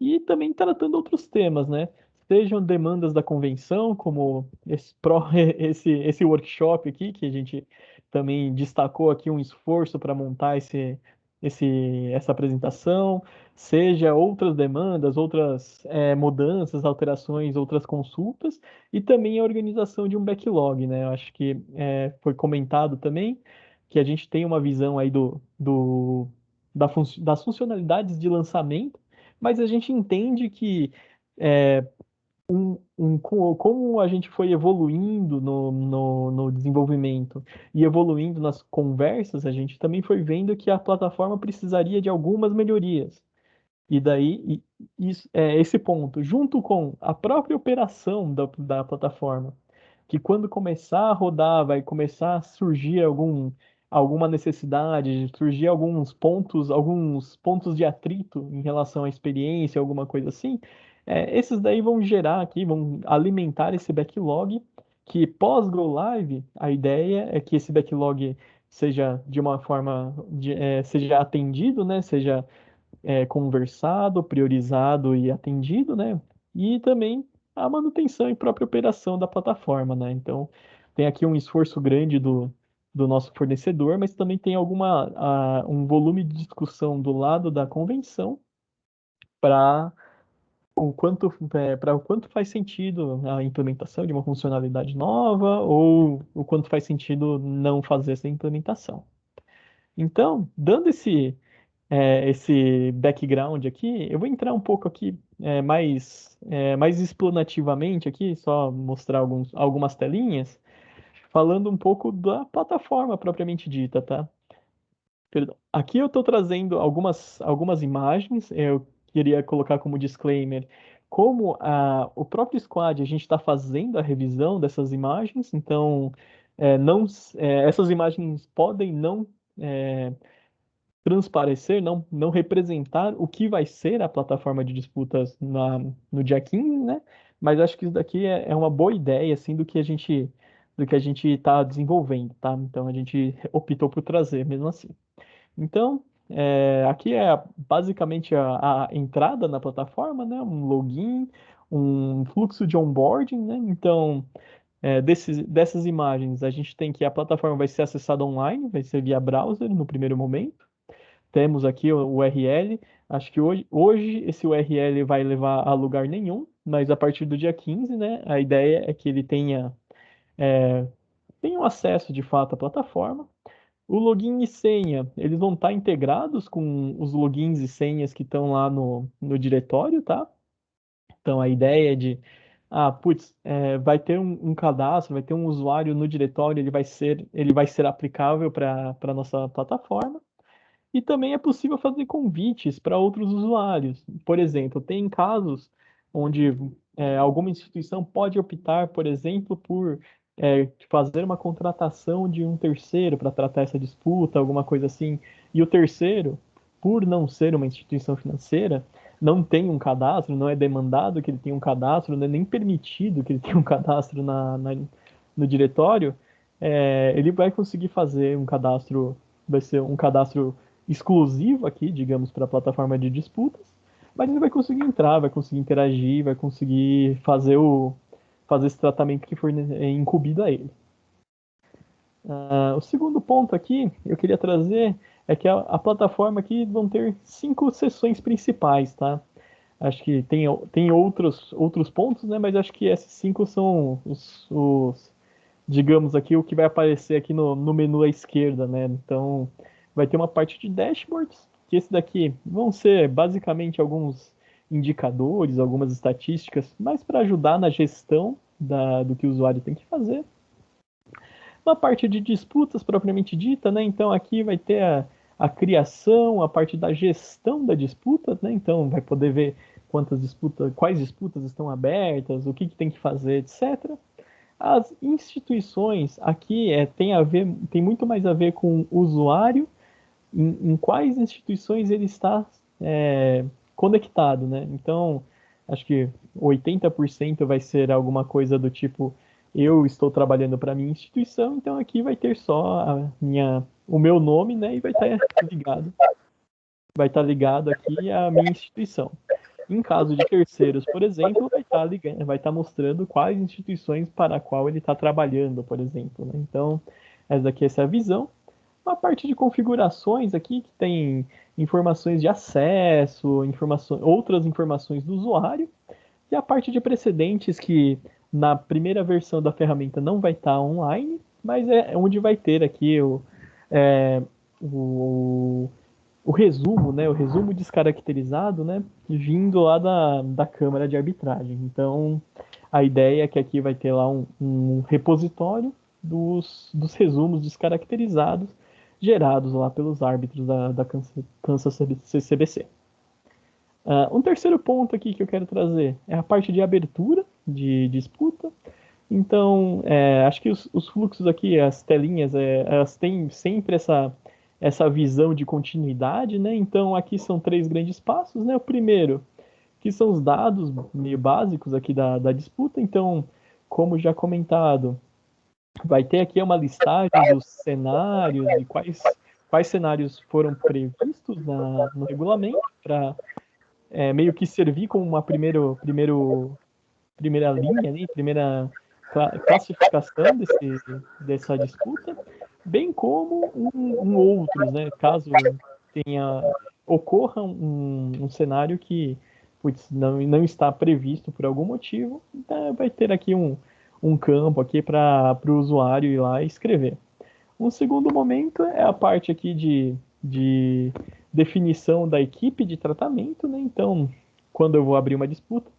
E também tratando outros temas, né? Sejam demandas da convenção, como esse workshop aqui, que a gente também destacou aqui um esforço para montar essa apresentação, seja outras demandas, outras mudanças, alterações, outras consultas, e também a organização de um backlog, né? Eu acho que foi comentado também que a gente tem uma visão aí das funcionalidades de lançamento, mas a gente entende que é, como a gente foi evoluindo no desenvolvimento e evoluindo nas conversas, a gente também foi vendo que a plataforma precisaria de algumas melhorias. E daí, esse ponto, junto com a própria operação da plataforma, que quando começar a rodar, vai começar a surgir alguma necessidade, surgir alguns pontos de atrito em relação à experiência, alguma coisa assim, esses daí vão gerar aqui, vão alimentar esse backlog, que pós-Go Live, a ideia é que esse backlog seja de uma forma, seja atendido, né? Seja conversado, priorizado e atendido, né? E também a manutenção e própria operação da plataforma, né? Então, tem aqui um esforço grande do nosso fornecedor, mas também tem um volume de discussão do lado da convenção para para o quanto faz sentido a implementação de uma funcionalidade nova ou o quanto faz sentido não fazer essa implementação. Então, dando esse background aqui, eu vou entrar um pouco aqui mais explanativamente aqui, só mostrar algumas telinhas, falando um pouco da plataforma propriamente dita, tá? Perdão. Aqui eu estou trazendo algumas imagens, eu queria colocar como disclaimer como o próprio Squad, a gente está fazendo a revisão dessas imagens, então não, essas imagens podem não transparecer, não representar o que vai ser a plataforma de disputas no dia 15, né? Mas acho que isso daqui é uma boa ideia, assim, do que a gente está desenvolvendo, tá? Então a gente optou por trazer mesmo assim. Então, aqui é basicamente a entrada na plataforma, né? Um login, um fluxo de onboarding, né? Então, dessas imagens, a gente tem que a plataforma vai ser acessada online, vai ser via browser no primeiro momento. Temos aqui o URL. Acho que hoje esse URL vai levar a lugar nenhum, mas a partir do dia 15, né, a ideia é que ele tenha um acesso de fato à plataforma. O login e senha, eles vão estar integrados com os logins e senhas que estão lá no diretório, tá? Então, a ideia é de, vai ter um cadastro, vai ter um usuário no diretório, ele vai ser aplicável para a nossa plataforma. E também é possível fazer convites para outros usuários. Por exemplo, tem casos onde alguma instituição pode optar, por exemplo, por fazer uma contratação de um terceiro para tratar essa disputa, alguma coisa assim. E o terceiro, por não ser uma instituição financeira, não tem um cadastro, não é demandado que ele tenha um cadastro, não é nem permitido que ele tenha um cadastro no diretório, ele vai conseguir fazer um cadastro, vai ser um cadastro exclusivo aqui, digamos, para a plataforma de disputas, mas ele vai conseguir entrar, vai conseguir interagir, vai conseguir fazer esse tratamento que for incumbido a ele. O segundo ponto aqui, eu queria trazer, é que a plataforma aqui vão ter 5 seções principais, tá? Acho que tem outros pontos, né? Mas acho que esses 5 são digamos aqui, o que vai aparecer aqui no menu à esquerda, né? Então, vai ter uma parte de dashboards, que esse daqui vão ser basicamente alguns indicadores, algumas estatísticas, mas para ajudar na gestão do que o usuário tem que fazer. Uma parte de disputas propriamente dita, né? Então aqui vai ter a criação, a parte da gestão da disputa, né? Então vai poder ver quais disputas estão abertas, o que tem que fazer, etc. As instituições aqui tem muito mais a ver com o usuário, em quais instituições ele está conectado, né? Então, acho que 80% vai ser alguma coisa do tipo, eu estou trabalhando para a minha instituição, então aqui vai ter só o meu nome, né? E vai estar ligado aqui à minha instituição. Em caso de terceiros, por exemplo, vai estar mostrando quais instituições para a qual ele está trabalhando, por exemplo, né? Então, essa é a visão. Uma parte de configurações aqui, que tem informações de acesso, outras informações do usuário, e a parte de precedentes, que na primeira versão da ferramenta não vai estar online, mas é onde vai ter aqui o resumo, né, o resumo descaracterizado, né, vindo lá da Câmara de Arbitragem. Então, a ideia é que aqui vai ter lá um repositório dos resumos descaracterizados gerados lá pelos árbitros da Kansas CCBC. Um terceiro ponto aqui que eu quero trazer é a parte de abertura de disputa. Então, acho que os fluxos aqui, as telinhas, elas têm sempre essa visão de continuidade, né? Então, aqui são 3 grandes passos, né? O primeiro, que são os dados meio básicos aqui da disputa. Então, como já comentado, vai ter aqui uma listagem dos cenários e quais cenários foram previstos no regulamento para meio que servir como uma primeira linha, né? Primeira classificação dessa disputa, bem como outros, né? Caso ocorra um cenário que não está previsto por algum motivo, então vai ter aqui um campo aqui para o usuário ir lá e escrever. Um segundo momento é a parte aqui de definição da equipe de tratamento, né? Então, quando eu vou abrir uma disputa,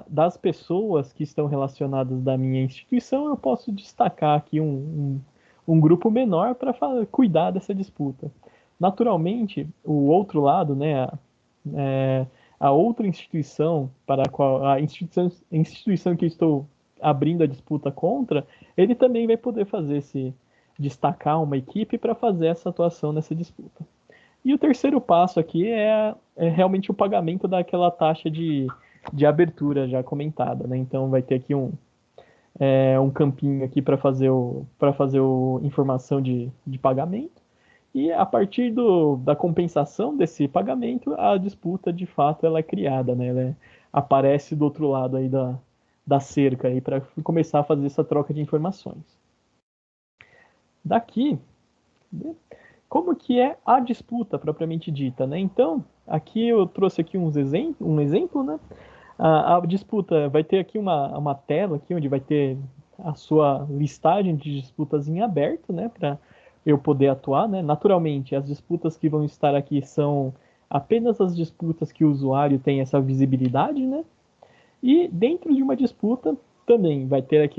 das pessoas que estão relacionadas da minha instituição, eu posso destacar aqui um grupo menor para cuidar dessa disputa. Naturalmente, o outro lado, né, a outra instituição para a qual a instituição que eu estou abrindo a disputa contra, ele também vai poder destacar uma equipe para fazer essa atuação nessa disputa. E o terceiro passo aqui é realmente o pagamento daquela taxa de abertura já comentada, né? Então vai ter aqui um campinho aqui para fazer informação de pagamento, e a partir da compensação desse pagamento, a disputa de fato ela é criada, né? Ela aparece do outro lado aí da cerca aí para começar a fazer essa troca de informações. Daqui, como que é a disputa propriamente dita, né? Então, aqui eu trouxe aqui um exemplo, né? A disputa vai ter aqui uma tela aqui onde vai ter a sua listagem de disputas em aberto, né? Para eu poder atuar, né? Naturalmente, as disputas que vão estar aqui são apenas as disputas que o usuário tem essa visibilidade, né? E dentro de uma disputa também vai ter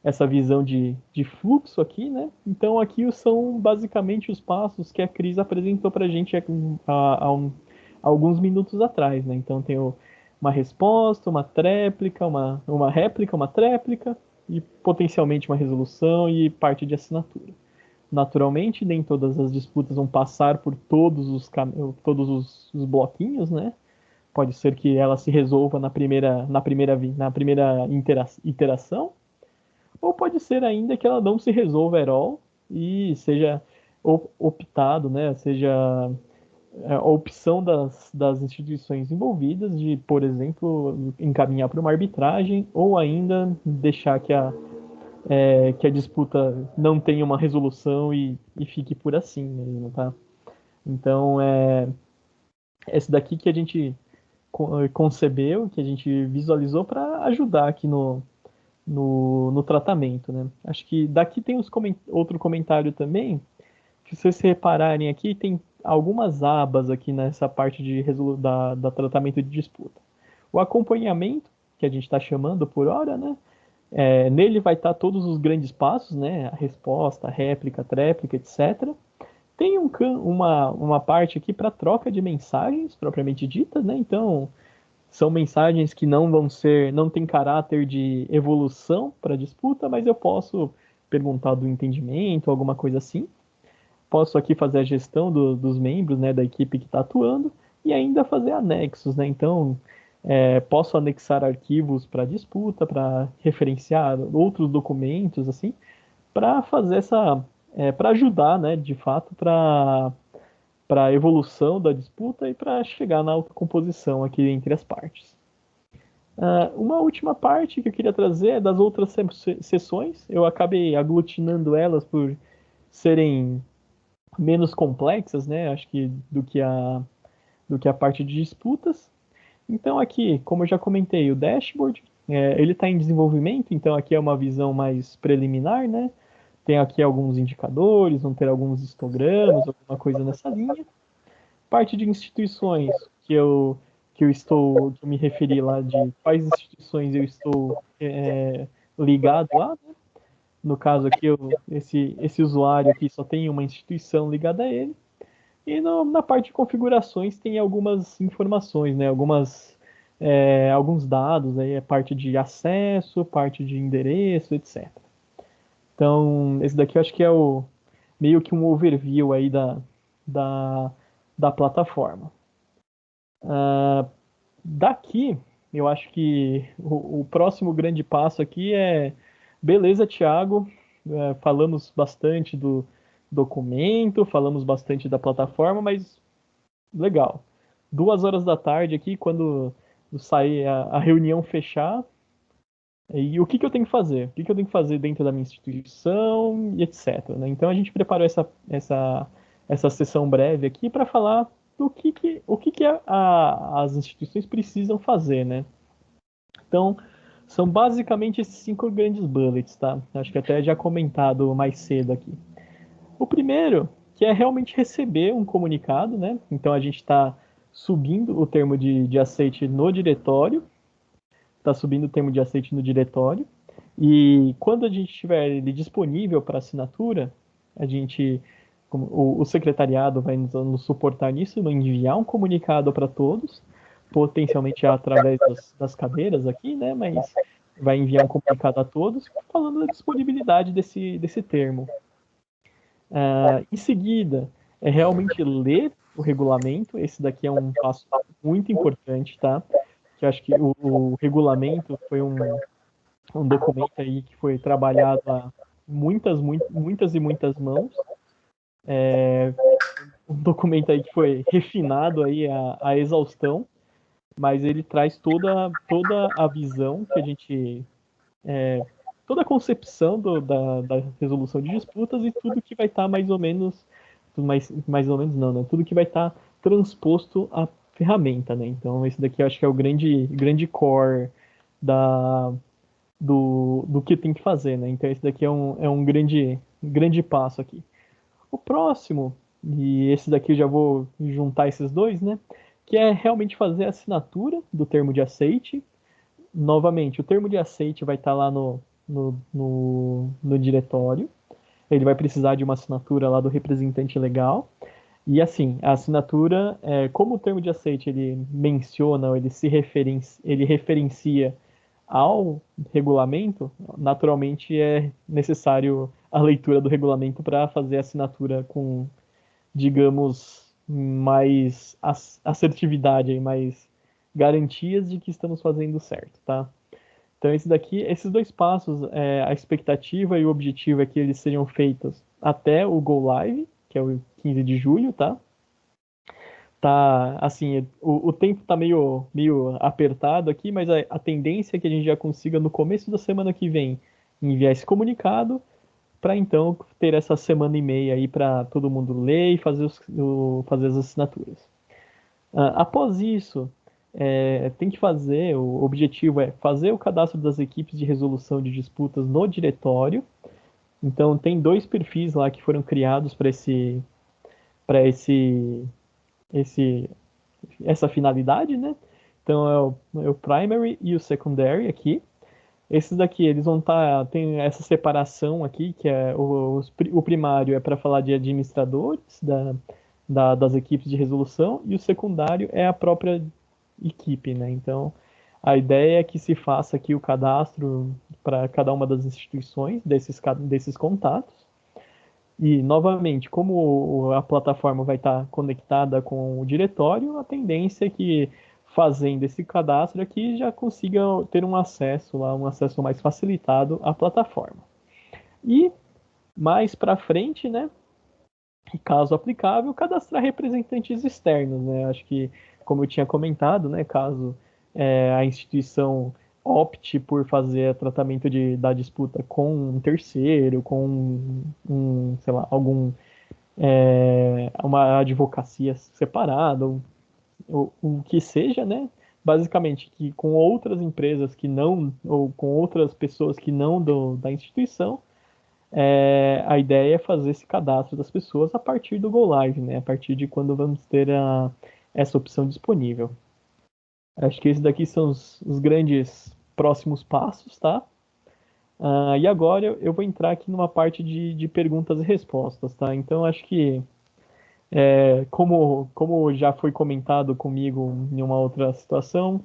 essa visão de fluxo aqui, né? Então aqui são basicamente os passos que a Cris apresentou para a gente alguns minutos atrás, né? Então tem uma resposta, uma tréplica, uma réplica, uma tréplica e potencialmente uma resolução e parte de assinatura. Naturalmente, nem todas as disputas vão passar por todos os bloquinhos, né? Pode ser que ela se resolva na primeira iteração, ou pode ser ainda que ela não se resolva at all e seja optado, né? Seja a opção das instituições envolvidas de, por exemplo, encaminhar para uma arbitragem ou ainda deixar que a disputa não tenha uma resolução e fique por assim mesmo, tá? Então, esse daqui que a gente concebeu, que a gente visualizou para ajudar aqui no tratamento, né? Acho que daqui tem outro comentário também, que se vocês repararem aqui, tem algumas abas aqui nessa parte da tratamento de disputa. O acompanhamento, que a gente está chamando por hora, né? Nele vai estar todos os grandes passos, né? A resposta, a réplica, a tréplica, etc. Tem uma parte aqui para troca de mensagens, propriamente ditas, né? Então, são mensagens que não tem caráter de evolução para a disputa, mas eu posso perguntar do entendimento, alguma coisa assim. Posso aqui fazer a gestão dos membros, né, da equipe que está atuando e ainda fazer anexos, né? Então, posso anexar arquivos para disputa, para referenciar outros documentos, assim, para fazer para ajudar, né, de fato, para a evolução da disputa e para chegar na autocomposição aqui entre as partes. Uma última parte que eu queria trazer é das outras sessões. Eu acabei aglutinando elas por serem menos complexas, né? Acho que do que a parte de disputas. Então aqui, como eu já comentei, o dashboard, ele está em desenvolvimento, então aqui é uma visão mais preliminar, né? Tem aqui alguns indicadores, vão ter alguns histogramas, alguma coisa nessa linha. Parte de instituições que eu me referi lá de quais instituições eu estou ligado lá, né? No caso aqui, esse usuário aqui só tem uma instituição ligada a ele. E na parte de configurações tem algumas informações, né? Alguns dados, aí, a parte de acesso, parte de endereço, etc. Então, esse daqui eu acho que é meio que um overview aí da plataforma. Daqui, eu acho que o próximo grande passo aqui beleza, Thiago, falamos bastante do documento, falamos bastante da plataforma, mas legal. 2 horas da tarde aqui, quando sair a reunião fechar, e o que eu tenho que fazer? O que eu tenho que fazer dentro da minha instituição e etc. Né? Então a gente preparou essa sessão breve aqui para falar do que as instituições precisam fazer, né? Então, são basicamente esses 5 grandes bullets, tá? Acho que até já comentado mais cedo aqui. O primeiro, que é realmente receber um comunicado, né? Então a gente está subindo o termo de aceite no diretório, está subindo o termo de aceite no diretório, e quando a gente tiver ele disponível para assinatura, o secretariado vai nos suportar nisso, vai enviar um comunicado para todos, potencialmente através das cadeiras aqui, né? Mas vai enviar um comunicado a todos falando da disponibilidade desse termo. Em seguida, é realmente ler o regulamento. Esse daqui é um passo muito importante, tá? Que eu acho que o regulamento foi um documento aí que foi trabalhado a muitas e muitas mãos. Um documento aí que foi refinado aí a exaustão, mas ele traz toda a visão que a gente toda a concepção da resolução de disputas e tudo que vai estar mais ou menos não, né? Tudo que vai estar transposto à ferramenta, né? Então esse daqui eu acho que é o grande core do que tem que fazer, né? Então esse daqui é um grande passo aqui. O próximo, e esse daqui eu já vou juntar esses dois, né? Que é realmente fazer a assinatura do termo de aceite. Novamente, o termo de aceite vai estar lá no diretório. Ele vai precisar de uma assinatura lá do representante legal. E assim, a assinatura, como o termo de aceite ele menciona, ou ele referencia ao regulamento, naturalmente é necessário a leitura do regulamento para fazer a assinatura com, digamos, mais assertividade, aí, mais garantias de que estamos fazendo certo, tá? Então, esses dois passos, a expectativa e o objetivo é que eles sejam feitos até o Go Live, que é o 15 de julho, tá? Tá, assim, o tempo tá meio apertado aqui, mas a tendência é que a gente já consiga, no começo da semana que vem, enviar esse comunicado, para então ter essa semana e meia aí para todo mundo ler e fazer as assinaturas. Após isso, tem que fazer, o objetivo é fazer o cadastro das equipes de resolução de disputas no diretório. Então, tem 2 perfis lá que foram criados para essa finalidade, né? Então, é o primary e o secondary aqui. Esses daqui, eles vão tem essa separação aqui, que é o primário é para falar de administradores das equipes de resolução, e o secundário é a própria equipe, né? Então, a ideia é que se faça aqui o cadastro para cada uma das instituições desses contatos. E, novamente, como a plataforma vai estar conectada com o diretório, a tendência é que, fazendo esse cadastro aqui, já consiga ter um acesso mais facilitado à plataforma. E, mais para frente, né, caso aplicável, cadastrar representantes externos, né? Acho que, como eu tinha comentado, né, caso a instituição opte por fazer tratamento da disputa com um terceiro, com sei lá, uma advocacia separada, o que seja, né? Basicamente, que com outras empresas que não, ou com outras pessoas que não da instituição, a ideia é fazer esse cadastro das pessoas a partir do Go Live, né? A partir de quando vamos ter essa opção disponível. Acho que esses daqui são os grandes próximos passos, tá? E agora eu vou entrar aqui numa parte de perguntas e respostas, tá? Então, acho que, como já foi comentado comigo em uma outra situação,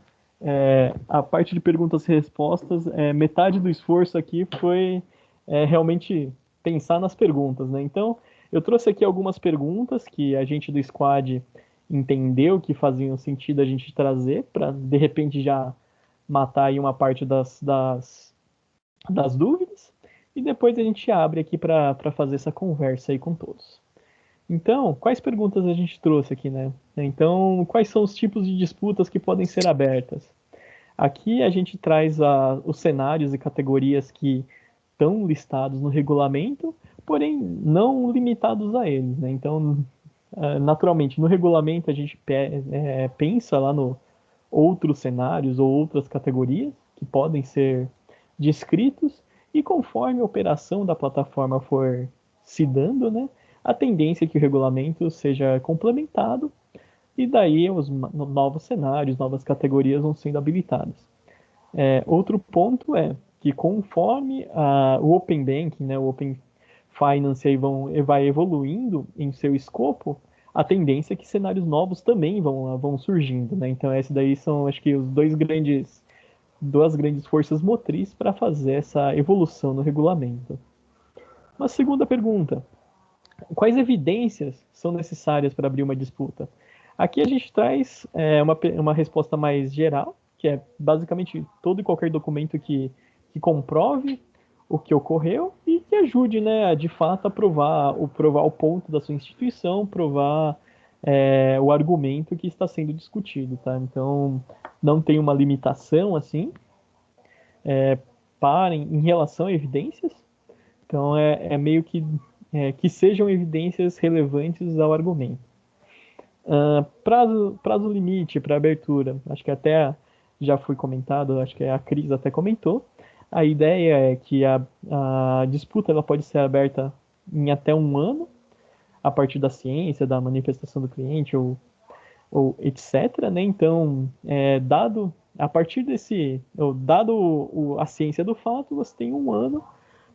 a parte de perguntas e respostas, metade do esforço aqui foi realmente pensar nas perguntas, né? Então, eu trouxe aqui algumas perguntas que a gente do Squad entendeu que faziam sentido a gente trazer para, de repente, já matar aí uma parte das dúvidas, e depois a gente abre aqui para fazer essa conversa aí com todos. Então, quais perguntas a gente trouxe aqui, né? Então, quais são os tipos de disputas que podem ser abertas? Aqui a gente traz os cenários e categorias que estão listados no regulamento, porém não limitados a eles, né? Então, naturalmente, no regulamento a gente pensa lá no outros cenários ou outras categorias que podem ser descritos, e conforme a operação da plataforma for se dando, né, a tendência é que o regulamento seja complementado, e daí os novos cenários, novas categorias vão sendo habilitadas. Outro ponto é que conforme o Open Banking, né, o Open Finance aí vai evoluindo em seu escopo, a tendência é que cenários novos também vão surgindo, né? Então, esses daí são, acho que, duas grandes forças motrizes para fazer essa evolução no regulamento. Uma segunda pergunta: quais evidências são necessárias para abrir uma disputa? Aqui a gente traz uma resposta mais geral, que é basicamente todo e qualquer documento que comprove o que ocorreu e que ajude, né, de fato, a provar o ponto da sua instituição, provar o argumento que está sendo discutido, tá? Então, não tem uma limitação, assim, em relação a evidências. Então, meio que sejam evidências relevantes ao argumento. Prazo limite para abertura, acho que até já foi comentado, acho que a Cris até comentou. A ideia é que a disputa ela pode ser aberta em até 1 ano, a partir da ciência, da manifestação do cliente ou etc, né? Então, dado a partir dado a ciência do fato, você tem um ano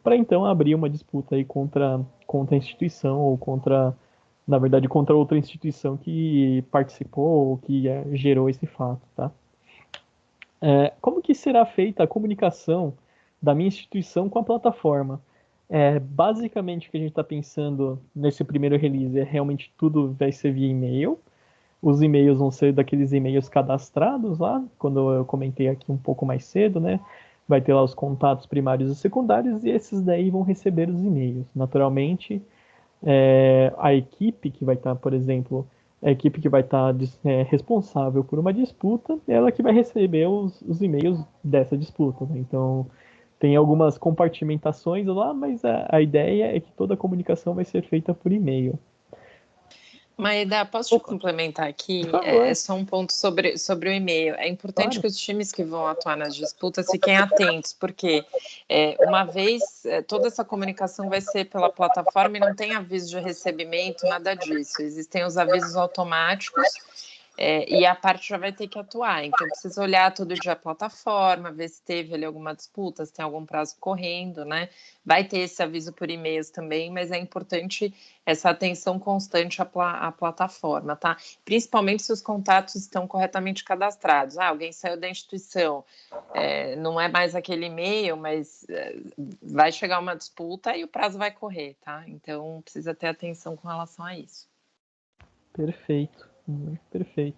para então abrir uma disputa aí contra a instituição ou na verdade, contra outra instituição que participou ou que gerou esse fato, tá? Como que será feita a comunicação da minha instituição com a plataforma? Basicamente, o que a gente está pensando nesse primeiro release realmente tudo vai ser via e-mail. Os e-mails vão ser daqueles e-mails cadastrados lá, quando eu comentei aqui um pouco mais cedo, né? Vai ter lá os contatos primários e secundários, e esses daí vão receber os e-mails. Naturalmente, a equipe que vai estar, por exemplo, a equipe que vai estar responsável por uma disputa, ela que vai receber os e-mails dessa disputa, né? Então, tem algumas compartimentações lá, mas a ideia é que toda a comunicação vai ser feita por e-mail. Maeda, posso te complementar aqui? Por favor. É só um ponto sobre o e-mail. É importante Claro. que os times que vão atuar nas disputas fiquem atentos, porque uma vez toda essa comunicação vai ser pela plataforma e não tem aviso de recebimento, nada disso. Existem os avisos automáticos. E a parte já vai ter que atuar, então precisa olhar todo dia a plataforma, ver se teve ali alguma disputa, se tem algum prazo correndo, né? Vai ter esse aviso por e-mails também, mas é importante essa atenção constante à plataforma, tá? Principalmente se os contatos estão corretamente cadastrados. Alguém saiu da instituição, não é mais aquele e-mail, mas vai chegar uma disputa e o prazo vai correr, tá? Então precisa ter atenção com relação a isso. Perfeito, perfeito.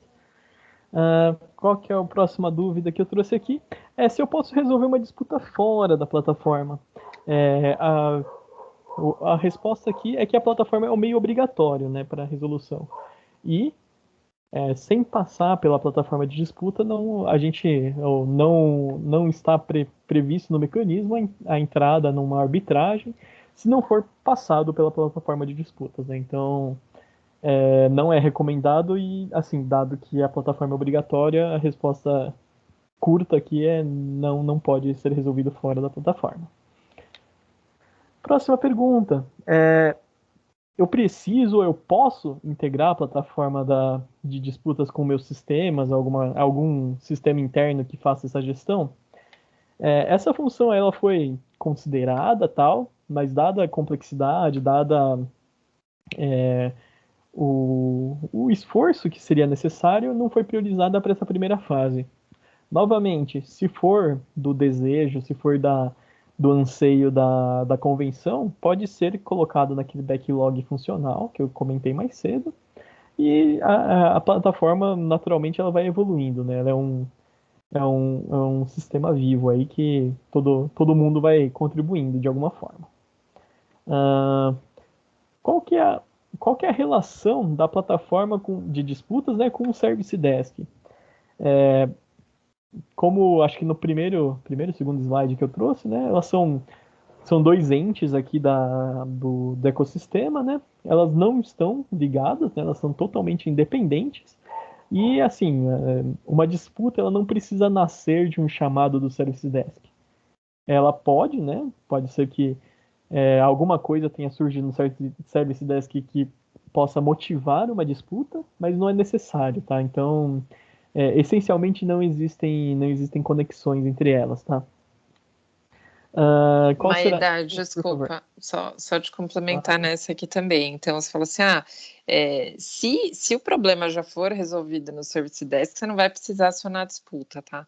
Qual que é a próxima dúvida que eu trouxe aqui? Se eu posso resolver uma disputa fora da plataforma. A resposta aqui é que a plataforma é o meio obrigatório, né, para a resolução. E, sem passar pela plataforma de disputa, não está previsto no mecanismo a entrada numa arbitragem, se não for passado pela plataforma de disputas, né? Então, não é recomendado e, assim, dado que a plataforma é obrigatória, a resposta curta aqui é não pode ser resolvido fora da plataforma. Próxima pergunta. Eu posso integrar a plataforma de disputas com meus sistemas, algum sistema interno que faça essa gestão? Essa função ela foi considerada tal, mas dada a complexidade, dada o esforço que seria necessário, não foi priorizada para essa primeira fase. Novamente, se for do desejo, se for do anseio da convenção, pode ser colocado naquele backlog funcional que eu comentei mais cedo, e a plataforma, naturalmente, ela vai evoluindo, né? Ela é um sistema vivo aí que todo mundo vai contribuindo de alguma forma. Qual que é a relação da plataforma de disputas, né, com o Service Desk? Como acho que no segundo slide que eu trouxe, né, elas são dois entes aqui do ecossistema, né? Elas não estão ligadas, né? Elas são totalmente independentes. E, assim, uma disputa ela não precisa nascer de um chamado do Service Desk. Ela pode, né? Pode ser que alguma coisa tenha surgido no Service Desk que possa motivar uma disputa, mas não é necessário, tá? Então, essencialmente não existem conexões entre elas, tá? Maeda, desculpa, só de complementar nessa aqui também. Então, você falou assim, se o problema já for resolvido no Service Desk, você não vai precisar acionar a disputa, tá?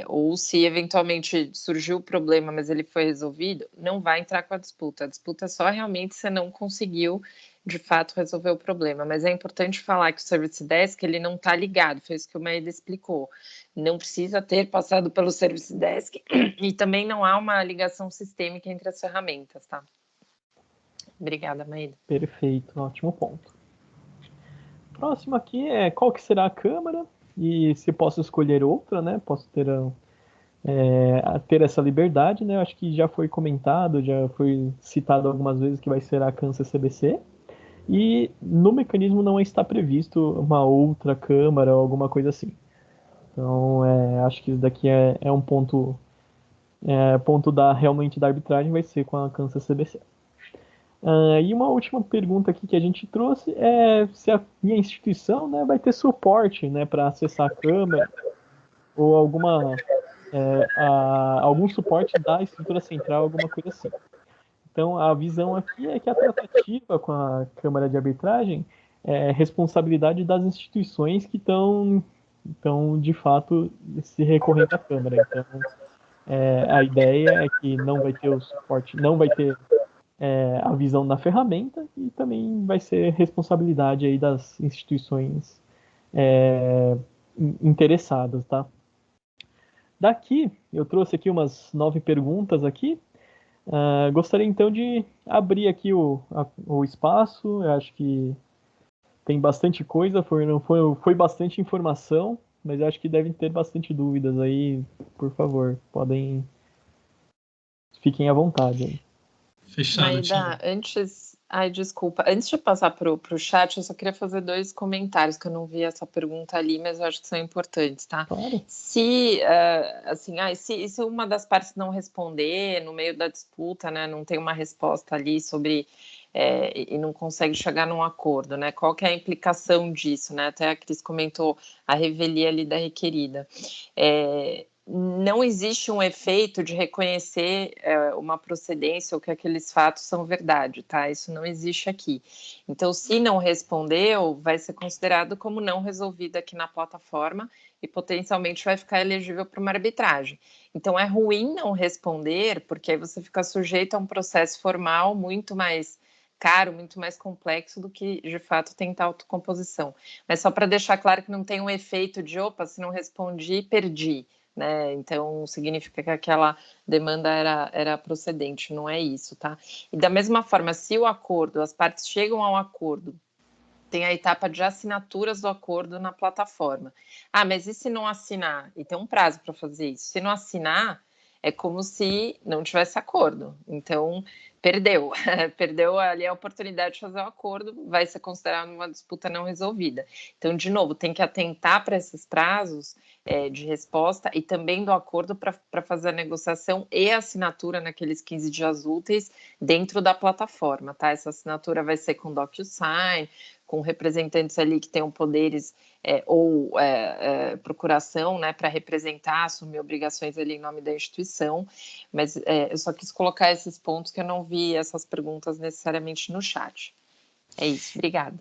Ou se eventualmente surgiu o problema, mas ele foi resolvido, não vai entrar com a disputa. A disputa só realmente você não conseguiu, de fato, resolver o problema. Mas é importante falar que o Service Desk, ele não está ligado, foi isso que o Maeda explicou. Não precisa ter passado pelo Service Desk e também não há uma ligação sistêmica entre as ferramentas, tá? Obrigada, Maeda. Perfeito, ótimo ponto. Próximo aqui é qual que será a câmara e se posso escolher outra, né? Posso ter essa liberdade, né? Eu acho que já foi comentado, já foi citado algumas vezes que vai ser a Kansas CBC. E no mecanismo não está previsto uma outra câmara ou alguma coisa assim. Então, acho que isso daqui é um ponto realmente da arbitragem vai ser com a Kansas CBC. E uma última pergunta aqui que a gente trouxe é se a minha instituição, né, vai ter suporte, né, para acessar a câmera ou algum suporte da estrutura central, alguma coisa assim. Então, a visão aqui é que a tratativa com a Câmara de Arbitragem é responsabilidade das instituições que estão de fato, se recorrendo à Câmara. Então, a ideia é que não vai ter o suporte, não vai ter a visão na ferramenta e também vai ser responsabilidade aí das instituições interessadas, tá? Daqui, eu trouxe aqui umas 9 perguntas aqui. Gostaria então de abrir aqui o espaço. Eu acho que tem bastante coisa, foi bastante informação, mas eu acho que devem ter bastante dúvidas aí. Por favor, fiquem à vontade aí. Fechado, Thiago. Maida, desculpa, antes de passar para o chat, eu só queria fazer 2 comentários, que eu não vi essa pergunta ali, mas eu acho que são importantes, tá? Claro. Se uma das partes não responder no meio da disputa, né, não tem uma resposta ali sobre e não consegue chegar num acordo, né? Qual que é a implicação disso, né? Até a Cris comentou a revelia ali da requerida. Não existe um efeito de reconhecer uma procedência ou que aqueles fatos são verdade, tá? Isso não existe aqui. Então, se não respondeu, vai ser considerado como não resolvido aqui na plataforma e potencialmente vai ficar elegível para uma arbitragem. Então, é ruim não responder, porque aí você fica sujeito a um processo formal muito mais caro, muito mais complexo do que, de fato, tentar autocomposição. Mas só para deixar claro que não tem um efeito de, opa, se não respondi, perdi. Né? Então, significa que aquela demanda era procedente, não é isso, tá? E da mesma forma, se o acordo, as partes chegam ao acordo, tem a etapa de assinaturas do acordo na plataforma. Mas e se não assinar? E tem um prazo para fazer isso. Se não assinar, é como se não tivesse acordo. Então, perdeu. Perdeu ali a oportunidade de fazer o acordo, vai ser considerado uma disputa não resolvida. Então, de novo, tem que atentar para esses prazos de resposta e também do acordo para fazer a negociação e a assinatura naqueles 15 dias úteis dentro da plataforma, tá? Essa assinatura vai ser com DocuSign, com representantes ali que tenham poderes ou procuração, né, para representar, assumir obrigações ali em nome da instituição, mas eu só quis colocar esses pontos que eu não vi essas perguntas necessariamente no chat. É isso, obrigada.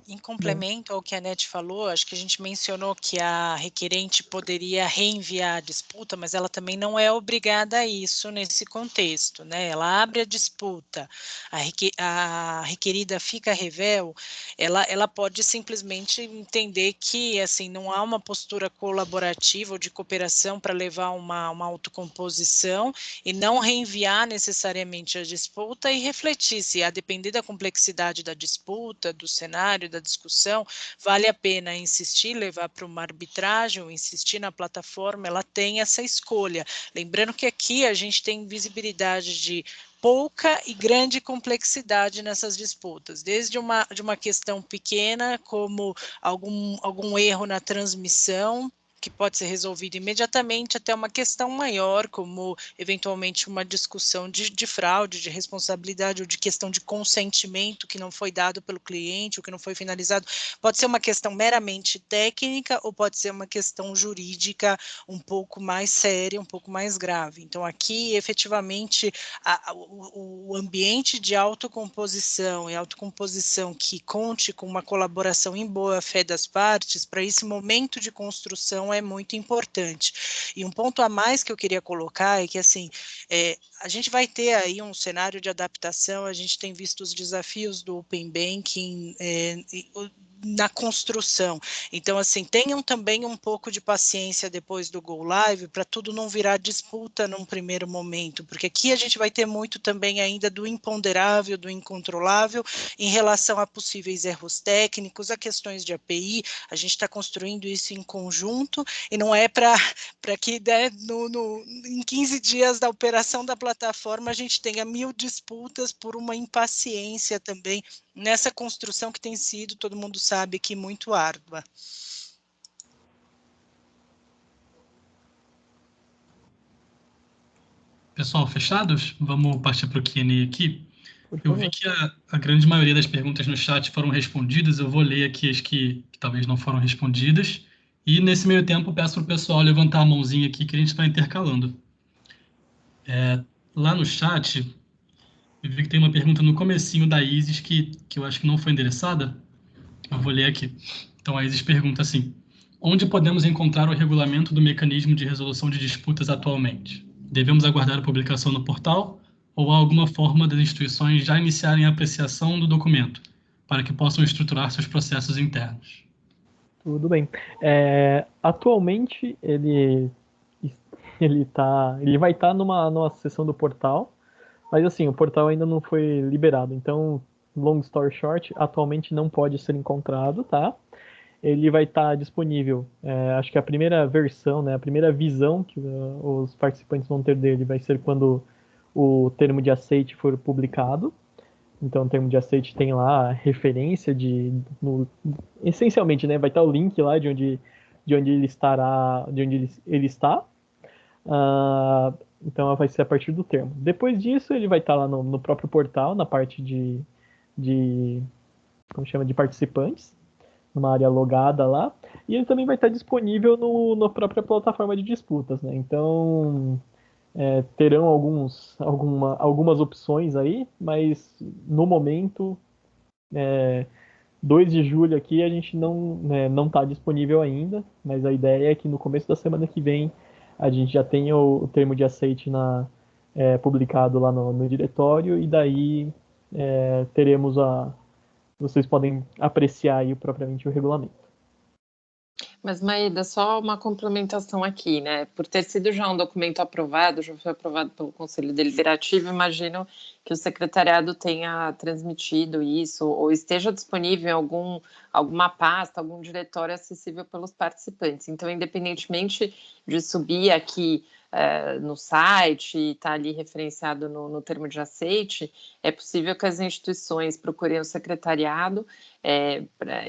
Em complemento ao que a Anete falou, acho que a gente mencionou que a requerente poderia reenviar a disputa, mas ela também não é obrigada a isso nesse contexto, né? Ela abre a disputa, a requerida fica revel, ela pode simplesmente entender que assim não há uma postura colaborativa ou de cooperação para levar uma autocomposição e não reenviar necessariamente a disputa e refletir se, a depender da complexidade da disputa, do cenário, da discussão, vale a pena insistir, levar para uma arbitragem ou insistir na plataforma, ela tem essa escolha. Lembrando que aqui a gente tem visibilidade de pouca e grande complexidade nessas disputas, desde de uma questão pequena, como algum erro na transmissão, que pode ser resolvido imediatamente, até uma questão maior, como eventualmente uma discussão de fraude, de responsabilidade ou de questão de consentimento que não foi dado pelo cliente, ou que não foi finalizado. Pode ser uma questão meramente técnica ou pode ser uma questão jurídica um pouco mais séria, um pouco mais grave. Então, aqui, efetivamente, o ambiente de autocomposição e autocomposição que conte com uma colaboração em boa-fé das partes, para esse momento de construção é muito importante. E um ponto a mais que eu queria colocar é que, assim, a gente vai ter aí um cenário de adaptação, a gente tem visto os desafios do Open Banking na construção. Então, assim, tenham também um pouco de paciência depois do Go Live, para tudo não virar disputa num primeiro momento, porque aqui a gente vai ter muito também ainda do imponderável, do incontrolável, em relação a possíveis erros técnicos, a questões de API, a gente está construindo isso em conjunto, e não é para que em 15 dias da operação da plataforma a gente tenha 1000 disputas por uma impaciência também nessa construção que tem sido, todo mundo sabe que muito árdua. Pessoal, fechados? Vamos partir para o Q&A aqui. Por Eu vi favor. que a grande maioria das perguntas no chat foram respondidas. Eu vou ler aqui as que talvez não foram respondidas. E nesse meio tempo, eu peço para o pessoal levantar a mãozinha aqui que a gente vai intercalando. Lá no chat, eu vi que tem uma pergunta no comecinho da Isis que eu acho que não foi endereçada. Eu vou ler aqui. Então a Isis pergunta assim: onde podemos encontrar o regulamento do mecanismo de resolução de disputas atualmente? Devemos aguardar a publicação no portal ou há alguma forma das instituições já iniciarem a apreciação do documento para que possam estruturar seus processos internos? Tudo bem. Atualmente ele vai estar numa seção do portal, mas assim, o portal ainda não foi liberado. Então, long story short, atualmente não pode ser encontrado, tá? Ele vai estar disponível. Acho que a primeira versão, né, a primeira visão que os participantes vão ter dele vai ser quando o termo de aceite for publicado. Então, o termo de aceite tem lá a referência essencialmente, né, vai estar o link lá de onde ele estará, de onde ele está. Então, vai ser a partir do termo. Depois disso, ele vai estar lá no próprio portal, na parte de como chama, de participantes, numa área logada lá. E ele também vai estar disponível na própria plataforma de disputas, né? Então, terão algumas opções aí, mas no momento, 2 de julho aqui, a gente não está disponível ainda, mas a ideia é que no começo da semana que vem a gente já tenha o termo de aceite publicado lá no diretório, e daí teremos vocês podem apreciar aí propriamente o regulamento. Mas, Maída, só uma complementação aqui, né? Por ter sido já um documento aprovado, já foi aprovado pelo Conselho Deliberativo, imagino que o secretariado tenha transmitido isso ou esteja disponível em alguma pasta, algum diretório acessível pelos participantes. Então, independentemente de subir aqui no site e estar ali referenciado no termo de aceite, é possível que as instituições procurem o secretariado,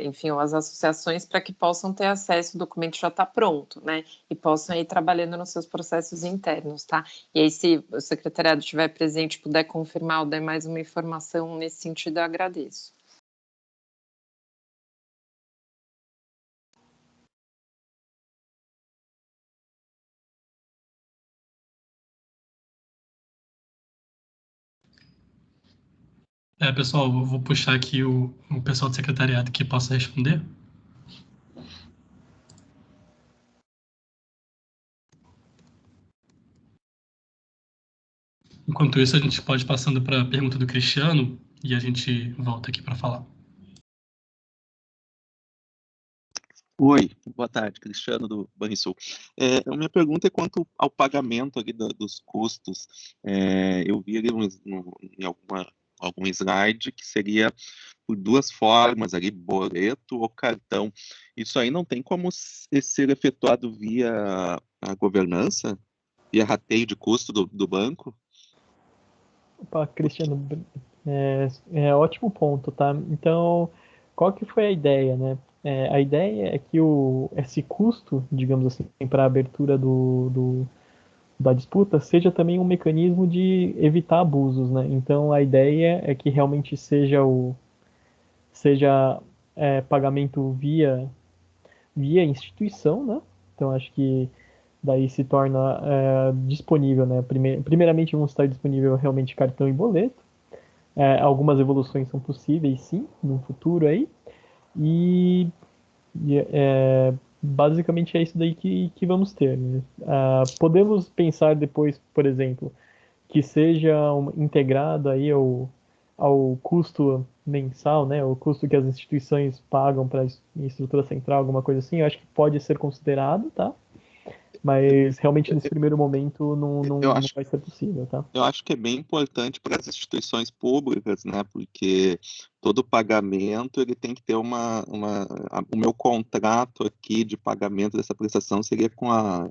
enfim, as associações, para que possam ter acesso, o documento já está pronto, né? E possam ir trabalhando nos seus processos internos, tá? E aí, se o secretariado estiver presente, puder confirmar ou der mais uma informação nesse sentido, eu agradeço. Pessoal, eu vou puxar aqui o pessoal do secretariado que possa responder. Enquanto isso, a gente pode ir passando para a pergunta do Cristiano e a gente volta aqui para falar. Oi, boa tarde, Cristiano do Banrisul. A minha pergunta é quanto ao pagamento ali dos custos. Eu vi ali em algum slide que seria por 2 formas ali, boleto ou cartão. Isso aí não tem como ser efetuado via a governança, via rateio de custo do banco? Opa, Cristiano, ótimo ponto, tá? Então, qual que foi a ideia, né? A ideia é que esse custo, digamos assim, para a abertura da disputa seja também um mecanismo de evitar abusos, né? Então, a ideia é que realmente seja pagamento via instituição, né? Então, acho que daí se torna disponível, né? Primeiramente, vão estar disponível realmente cartão e boleto. Algumas evoluções são possíveis, sim, no futuro aí. E basicamente é isso daí que vamos ter, né? Podemos pensar depois, por exemplo, que seja integrado aí ao custo mensal, né? O custo que as instituições pagam para a estrutura central, alguma coisa assim. Eu acho que pode ser considerado, tá? Mas realmente nesse primeiro momento não vai ser possível, tá? Eu acho que é bem importante para as instituições públicas, né? Porque todo pagamento ele tem que ter o meu contrato aqui de pagamento dessa prestação seria com a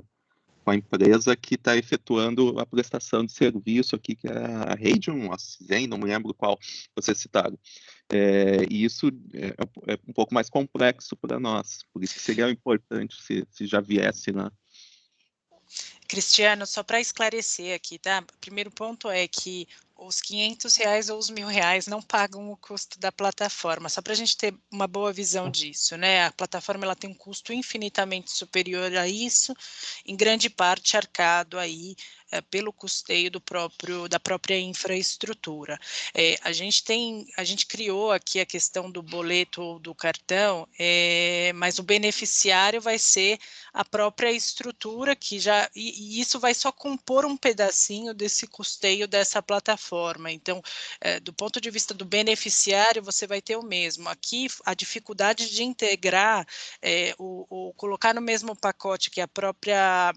empresa que está efetuando a prestação de serviço aqui, que é a Radium, a Cizen, não me lembro qual vocês citaram. E isso é um pouco mais complexo para nós, por isso que seria importante se já viesse, né? Cristiano, só para esclarecer aqui, tá? O primeiro ponto é que os R$ 500 ou os R$ 1.000 não pagam o custo da plataforma, só para a gente ter uma boa visão disso, né? A plataforma ela tem um custo infinitamente superior a isso, em grande parte arcado aí pelo custeio da própria infraestrutura. A gente criou aqui a questão do boleto ou do cartão, mas o beneficiário vai ser a própria estrutura e isso vai só compor um pedacinho desse custeio dessa plataforma. Então, do ponto de vista do beneficiário, você vai ter o mesmo. Aqui, a dificuldade de integrar, colocar no mesmo pacote que a própria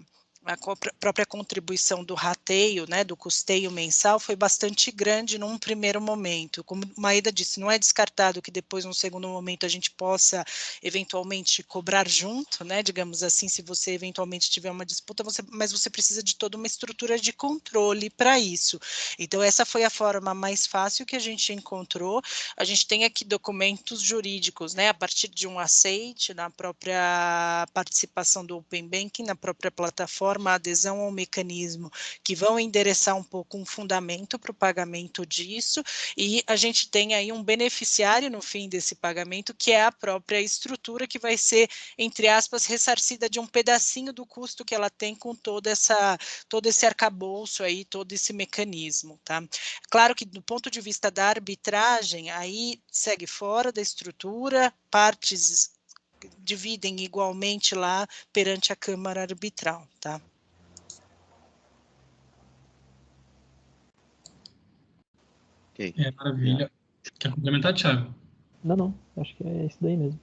contribuição do rateio, né, do custeio mensal, foi bastante grande num primeiro momento. Como Maeda disse, não é descartado que depois, num segundo momento, a gente possa eventualmente cobrar junto, né, digamos assim, se você eventualmente tiver uma disputa, mas você precisa de toda uma estrutura de controle para isso. Então, essa foi a forma mais fácil que a gente encontrou. A gente tem aqui documentos jurídicos, né, a partir de um aceite na própria participação do Open Banking, na própria plataforma, a adesão ao mecanismo, que vão endereçar um pouco um fundamento para o pagamento disso, e a gente tem aí um beneficiário no fim desse pagamento, que é a própria estrutura, que vai ser, entre aspas, ressarcida de um pedacinho do custo que ela tem com todo esse arcabouço aí, todo esse mecanismo, tá? Claro que do ponto de vista da arbitragem, aí segue fora da estrutura, partes dividem igualmente lá perante a Câmara Arbitral, tá? Ok. Maravilha. Quer complementar, Thiago? Não, acho que é isso daí mesmo.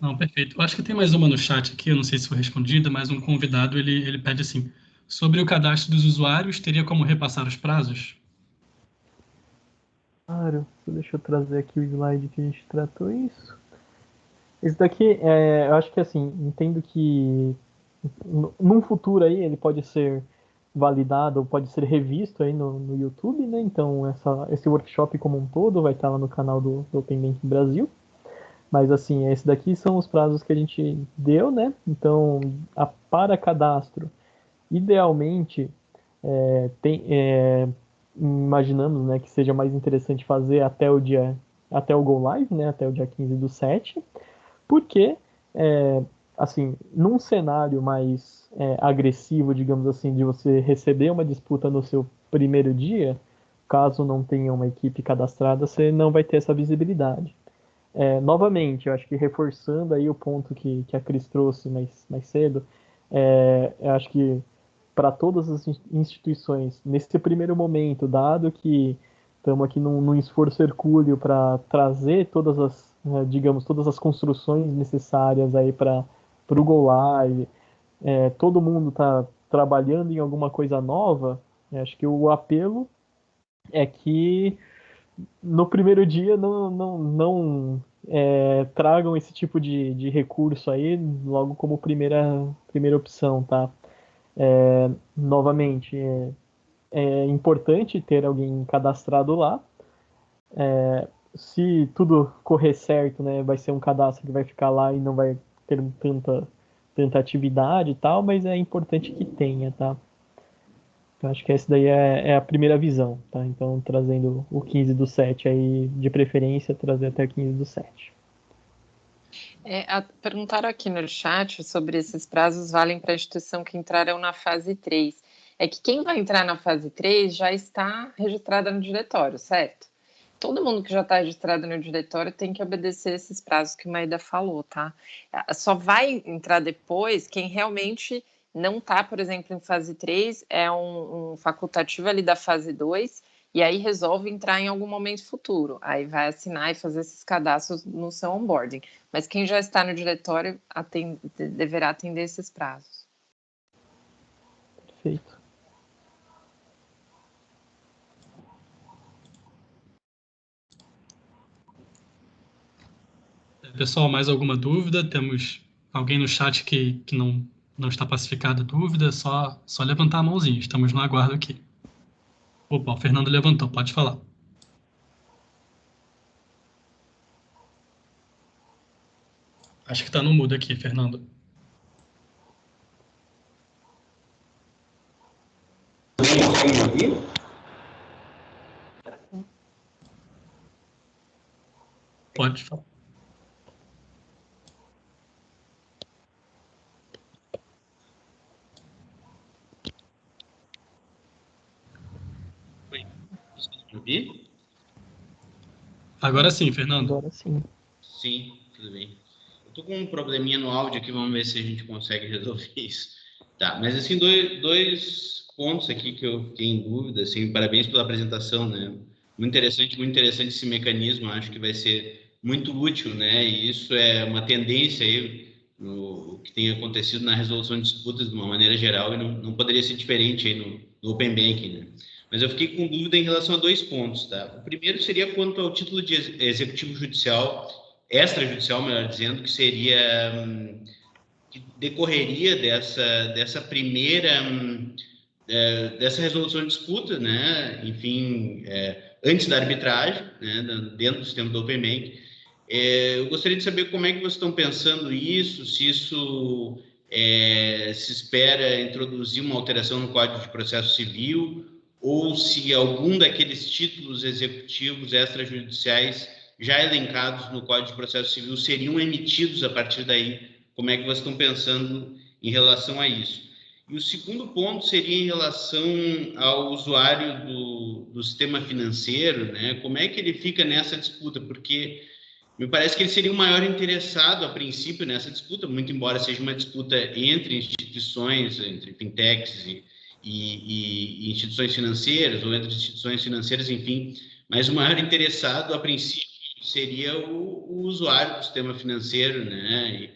Não, perfeito. Eu acho que tem mais uma no chat aqui, eu não sei se foi respondida, mas um convidado, ele pede assim, sobre o cadastro dos usuários, teria como repassar os prazos? Claro, deixa eu trazer aqui o slide que a gente tratou isso. Esse daqui, eu acho que assim, entendo que num futuro aí ele pode ser validado ou pode ser revisto aí no YouTube, né? Então esse workshop como um todo vai estar lá no canal do Open Banking Brasil. Mas assim, esse daqui são os prazos que a gente deu, né? Então, para cadastro, idealmente, imaginamos, né, que seja mais interessante fazer até o Go Live, né? Até o dia 15/7, porque, assim, num cenário mais agressivo, digamos assim, de você receber uma disputa no seu primeiro dia, caso não tenha uma equipe cadastrada, você não vai ter essa visibilidade. Novamente, eu acho que reforçando aí o ponto que a Cris trouxe mais cedo, eu acho que para todas as instituições, nesse primeiro momento, dado que estamos aqui num esforço hercúleo para trazer todas as, digamos, todas as construções necessárias aí para o Go Live, todo mundo está trabalhando em alguma coisa nova, acho que o apelo é que no primeiro dia não tragam esse tipo de recurso aí logo como primeira opção, tá? Novamente, é importante ter alguém cadastrado lá. Se tudo correr certo, né, vai ser um cadastro que vai ficar lá e não vai ter tanta atividade e tal, mas é importante que tenha, tá? Eu acho que essa daí é a primeira visão, tá? Então, trazendo o 15/7 aí, de preferência, trazer até o 15/7. Perguntaram aqui no chat sobre esses prazos valem para a instituição que entrarão na fase 3. É que quem vai entrar na fase 3 já está registrada no diretório, certo? Todo mundo que já está registrado no diretório tem que obedecer esses prazos que o Maeda falou, tá? Só vai entrar depois quem realmente não está, por exemplo, em fase 3, é um facultativo ali da fase 2, e aí resolve entrar em algum momento futuro. Aí vai assinar e fazer esses cadastros no seu onboarding. Mas quem já está no diretório deverá atender esses prazos. Perfeito. Pessoal, mais alguma dúvida? Temos alguém no chat que não está pacificada a dúvida? Só levantar a mãozinha, estamos no aguardo aqui. Opa, o Fernando levantou, pode falar. Acho que está no mudo aqui, Fernando. Consegue me ouvir? Pode falar. Oi, consegue me ouvir? Agora sim, Fernando. Agora sim. Sim, tudo bem. Eu tô com um probleminha no áudio aqui, vamos ver se a gente consegue resolver isso. Tá, mas assim, dois pontos aqui que eu fiquei em dúvida, assim, parabéns pela apresentação, né? Muito interessante esse mecanismo, acho que vai ser muito útil, né? E isso é uma tendência aí no que tem acontecido na resolução de disputas de uma maneira geral e não poderia ser diferente aí no Open Banking, né? Mas eu fiquei com dúvida em relação a 2 pontos, tá? O primeiro seria quanto ao título de executivo judicial, extrajudicial, melhor dizendo, que seria que decorreria dessa primeira dessa resolução de disputa, né? Enfim, antes da arbitragem, né? Dentro do sistema do Open Bank. Eu gostaria de saber como é que vocês estão pensando isso, se isso se espera introduzir uma alteração no Código de Processo Civil ou se algum daqueles títulos executivos extrajudiciais já elencados no Código de Processo Civil seriam emitidos a partir daí. Como é que vocês estão pensando em relação a isso? E o segundo ponto seria em relação ao usuário do sistema financeiro, né? Como é que ele fica nessa disputa? Porque me parece que ele seria o maior interessado, a princípio, nessa disputa, muito embora seja uma disputa entre instituições, entre fintechs e instituições financeiras, ou entre instituições financeiras, enfim, mas o maior interessado, a princípio, seria o usuário do sistema financeiro, né?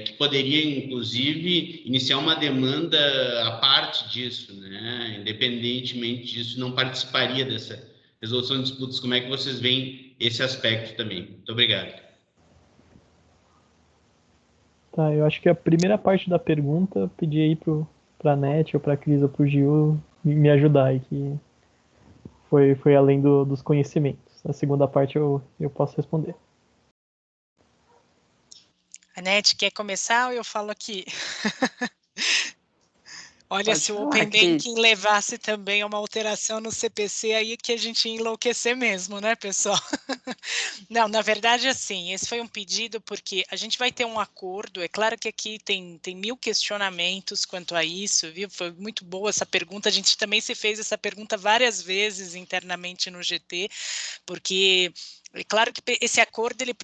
Que poderia, inclusive, iniciar uma demanda à parte disso, né? Independentemente disso, não participaria dessa resolução de disputas. Como é que vocês veem esse aspecto também? Muito obrigado. Tá, eu acho que a primeira parte da pergunta, pedi aí para a NET ou para a Cris ou para o Gil me ajudar aí, que foi além dos conhecimentos. A segunda parte eu posso responder. Anete, quer começar ou eu falo aqui? Olha, Pode se o falar, Open Cris. Banking levasse também a uma alteração no CPC, aí que a gente ia enlouquecer mesmo, né, pessoal? Não, na verdade, assim, esse foi um pedido porque a gente vai ter um acordo, é claro que aqui tem 1000 questionamentos quanto a isso, viu? Foi muito boa essa pergunta, a gente também se fez essa pergunta várias vezes internamente no GT, porque é claro que esse acordo ele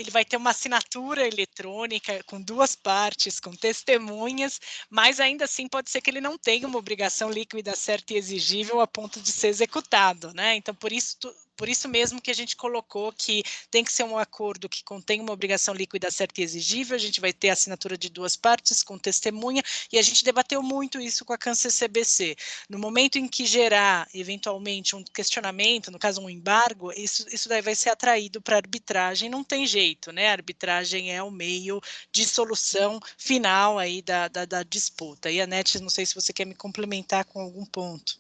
vai ter uma assinatura eletrônica com 2 partes, com testemunhas, mas ainda assim pode ser que ele não tenha uma obrigação líquida certa e exigível a ponto de ser executado, né? Então, por isso mesmo que a gente colocou que tem que ser um acordo que contém uma obrigação líquida certa e exigível, a gente vai ter a assinatura de 2 partes com testemunha, e a gente debateu muito isso com a CAN-CCBC. No momento em que gerar, eventualmente, um questionamento, no caso um embargo, isso daí vai ser atraído para arbitragem, não tem jeito, né? A arbitragem é o meio de solução final aí da disputa. E, Anete, não sei se você quer me complementar com algum ponto.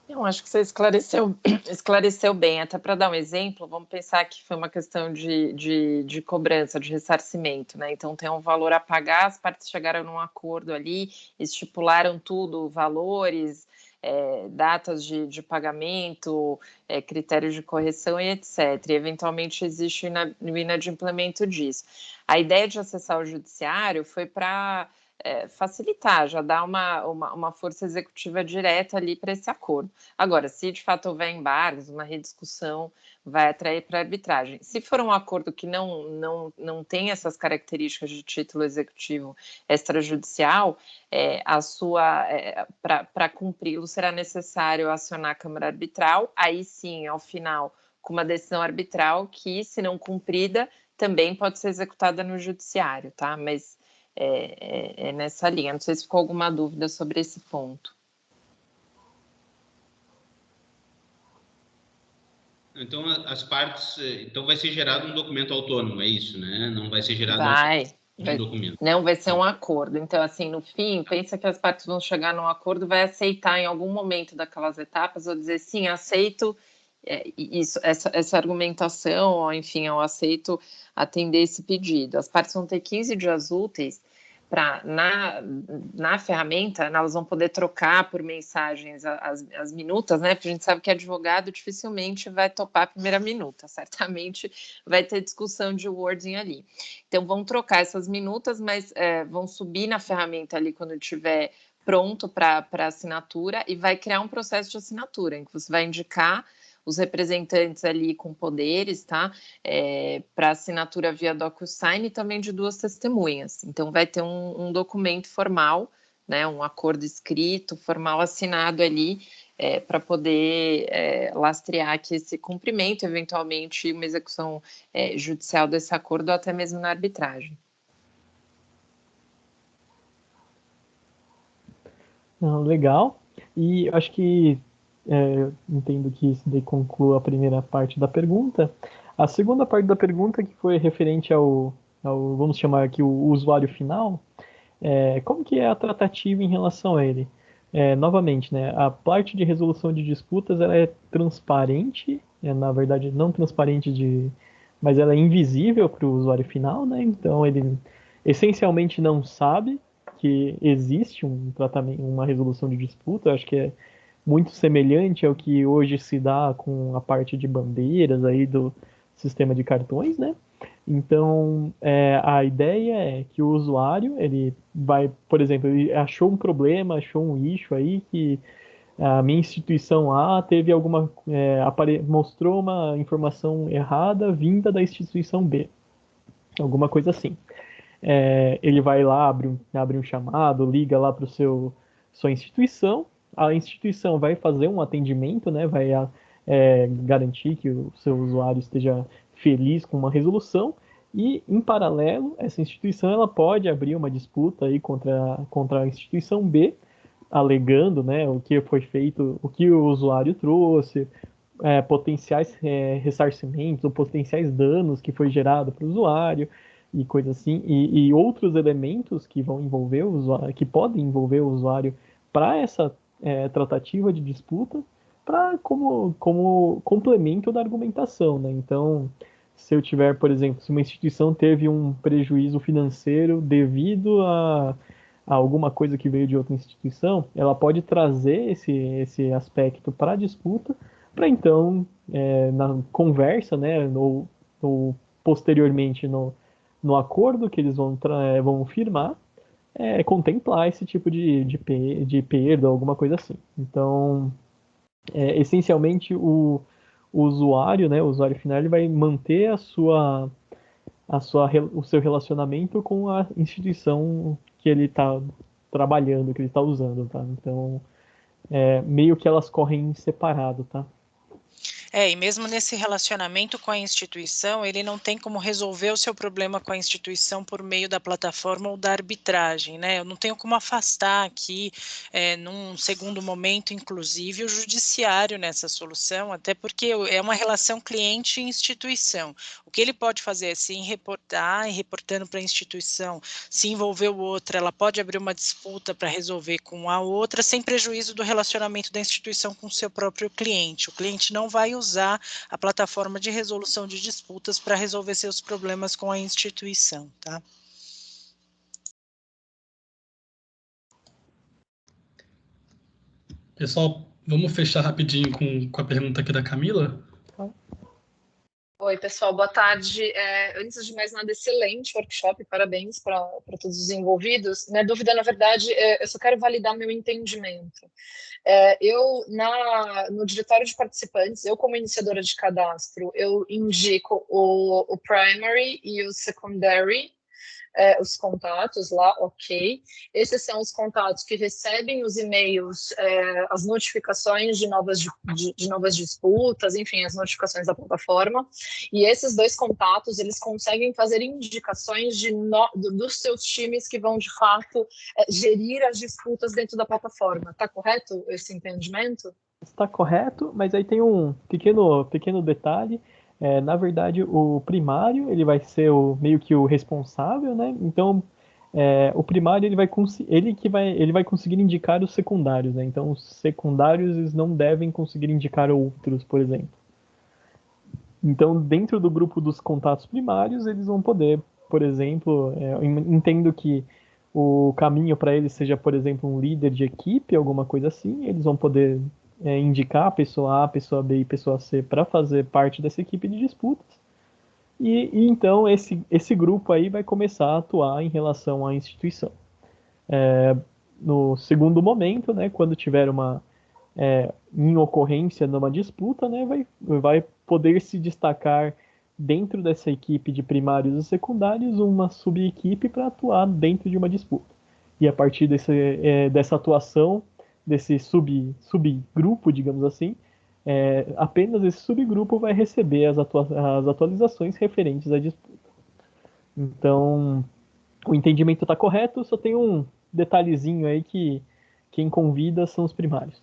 Eu acho que você esclareceu bem. Até para dar um exemplo, vamos pensar que foi uma questão de cobrança, de ressarcimento, né? Então tem um valor a pagar, as partes chegaram num acordo ali, estipularam tudo, valores, datas de pagamento, critérios de correção e etc. E eventualmente existe o inadimplemento disso. A ideia de acessar o judiciário foi para facilitar, já dar uma força executiva direta ali para esse acordo. Agora, se de fato houver embargos, uma rediscussão vai atrair para arbitragem. Se for um acordo que não tem essas características de título executivo extrajudicial, para cumpri-lo será necessário acionar a Câmara Arbitral, aí sim, ao final, com uma decisão arbitral que, se não cumprida, também pode ser executada no judiciário, tá? Mas é nessa linha. Não sei se ficou alguma dúvida sobre esse ponto. Então, as partes... Então, vai ser gerado um documento autônomo, é isso, né? Não vai ser gerado um documento. Não, vai ser um acordo. Então, assim, no fim, pensa que as partes vão chegar num acordo, vai aceitar em algum momento daquelas etapas, ou dizer, sim, aceito essa argumentação, ou enfim, eu aceito atender esse pedido. As partes vão ter 15 dias úteis na ferramenta, elas vão poder trocar por mensagens as minutas, né? Porque a gente sabe que advogado dificilmente vai topar a primeira minuta, certamente vai ter discussão de wording ali. Então, vão trocar essas minutas, mas vão subir na ferramenta ali quando estiver pronto para assinatura e vai criar um processo de assinatura, em que você vai indicar os representantes ali com poderes, tá? Para assinatura via DocuSign e também de 2 testemunhas. Então, vai ter um documento formal, né? Um acordo escrito, formal, assinado ali, para poder lastrear aqui esse cumprimento, eventualmente uma execução judicial desse acordo ou até mesmo na arbitragem. Legal. E acho que entendo que isso daí conclua a primeira parte da pergunta. A segunda parte da pergunta, que foi referente ao vamos chamar aqui o usuário final, como que é a tratativa em relação a ele? Novamente, né, a parte de resolução de disputas ela é transparente, na verdade não transparente mas ela é invisível para o usuário final, né? Então ele essencialmente não sabe que existe um tratamento, uma resolução de disputa. Eu acho que é muito semelhante ao que hoje se dá com a parte de bandeiras aí do sistema de cartões, né? Então, a ideia é que o usuário, ele vai, por exemplo, ele achou um problema, achou um issue aí que a minha instituição A teve mostrou uma informação errada vinda da instituição B, alguma coisa assim. Ele vai lá, abre um chamado, liga lá para sua instituição, a instituição vai fazer um atendimento, né, vai garantir que o seu usuário esteja feliz com uma resolução, e, em paralelo, essa instituição ela pode abrir uma disputa aí contra a instituição B, alegando, né, o que foi feito, o que o usuário trouxe, potenciais ressarcimentos ou potenciais danos que foi gerado para o usuário, e coisas assim, e outros elementos que vão envolver o usuário, que podem envolver o usuário para essa tratativa de disputa, como complemento da argumentação, né? Então, se eu tiver, por exemplo, se uma instituição teve um prejuízo financeiro devido a alguma coisa que veio de outra instituição, ela pode trazer esse aspecto para a disputa, para então, na conversa, né, ou posteriormente no acordo que eles vão firmar, contemplar esse tipo de perda, alguma coisa assim. Então, essencialmente, o usuário, né, o usuário final, ele vai manter o seu relacionamento com a instituição que ele está trabalhando, que ele está usando, tá? Então, meio que elas correm separado, tá? E mesmo nesse relacionamento com a instituição, ele não tem como resolver o seu problema com a instituição por meio da plataforma ou da arbitragem, né? Eu não tenho como afastar aqui, num segundo momento, inclusive, o judiciário nessa solução, até porque é uma relação cliente-instituição. O que ele pode fazer é sim reportar, e reportando para a instituição, se envolveu outra, ela pode abrir uma disputa para resolver com a outra, sem prejuízo do relacionamento da instituição com o seu próprio cliente. O cliente não vai usar a plataforma de resolução de disputas para resolver seus problemas com a instituição, tá? Pessoal, vamos fechar rapidinho com a pergunta aqui da Camila? Oi, pessoal, boa tarde. Antes de mais nada, excelente workshop, parabéns para todos os envolvidos. Minha dúvida, na verdade, eu só quero validar meu entendimento. No diretório de participantes, eu como iniciadora de cadastro, eu indico o primary e o secondary, os contatos lá, ok. Esses são os contatos que recebem os e-mails, as notificações de novas disputas, enfim, as notificações da plataforma. E esses 2 contatos, eles conseguem fazer indicações dos seus times que vão, de fato, gerir as disputas dentro da plataforma. Está correto esse entendimento? Está correto, mas aí tem um pequeno detalhe. Na verdade, o primário ele vai ser meio que o responsável, né? Então, o primário ele vai conseguir indicar os secundários, né? Então, os secundários eles não devem conseguir indicar outros, por exemplo. Então, dentro do grupo dos contatos primários, eles vão poder, por exemplo, eu entendo que o caminho para eles seja, por exemplo, um líder de equipe, alguma coisa assim, eles vão poder indicar a pessoa A, pessoa B e pessoa C para fazer parte dessa equipe de disputas. E então esse grupo aí vai começar a atuar em relação à instituição. No segundo momento, né, quando tiver uma em ocorrência numa disputa, né, vai poder se destacar dentro dessa equipe de primários e secundários uma sub-equipe para atuar dentro de uma disputa. E a partir dessa atuação, desse subgrupo, digamos assim, apenas esse subgrupo vai receber as atualizações referentes à disputa. Então, o entendimento está correto, só tem um detalhezinho aí que quem convida são os primários.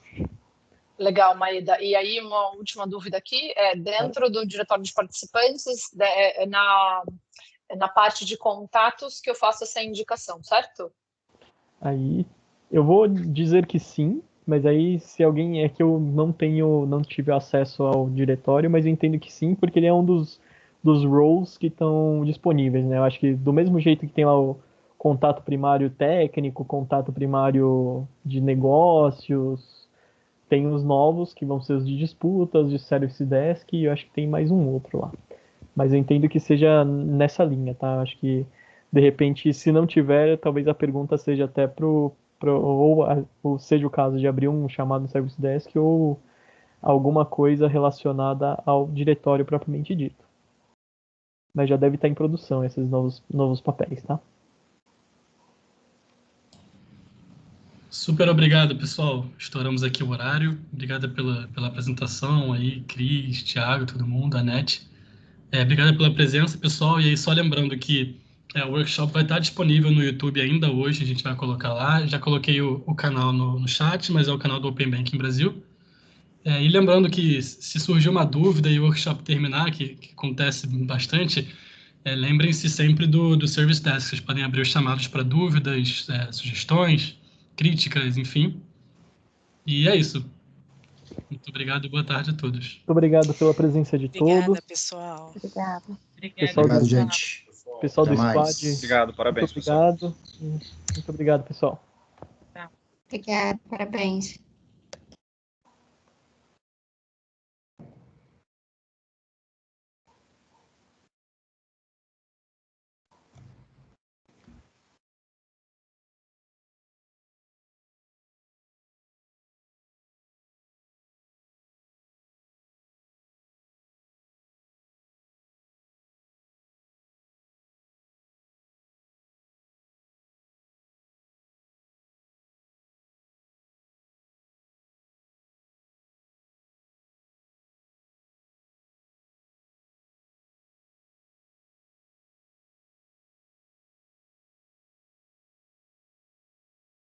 Legal, Maeda. E aí, uma última dúvida aqui, dentro do diretório de participantes, na parte de contatos que eu faço essa indicação, certo? Aí, eu vou dizer que sim, mas aí se alguém que eu não tive acesso ao diretório, mas eu entendo que sim, porque ele é um dos roles que estão disponíveis, né? Eu acho que do mesmo jeito que tem lá o contato primário técnico, contato primário de negócios, tem os novos, que vão ser os de disputas, de Service Desk, e eu acho que tem mais um outro lá. Mas eu entendo que seja nessa linha, tá? Acho que, de repente, se não tiver, talvez a pergunta seja até ou seja o caso de abrir um chamado Service Desk ou alguma coisa relacionada ao diretório propriamente dito. Mas já deve estar em produção esses novos papéis, tá? Super obrigado, pessoal. Estouramos aqui o horário. Obrigado pela apresentação aí, Cris, Thiago, todo mundo, Anete. Obrigado pela presença, pessoal. E aí, só lembrando que o workshop vai estar disponível no YouTube ainda hoje, a gente vai colocar lá. Já coloquei o canal no chat, mas é o canal do Open Banking Brasil. E lembrando que se surgir uma dúvida e o workshop terminar, que acontece bastante, lembrem-se sempre do Service Desk. Vocês podem abrir os chamados para dúvidas, sugestões, críticas, enfim. E é isso. Muito obrigado e boa tarde a todos. Muito obrigado pela presença de Obrigada, todos. pessoal. Obrigada. Pessoal Obrigado, do, gente. pessoal do Até mais. squad. Obrigado, parabéns, Muito obrigado. Muito obrigado, pessoal. Obrigada, parabéns.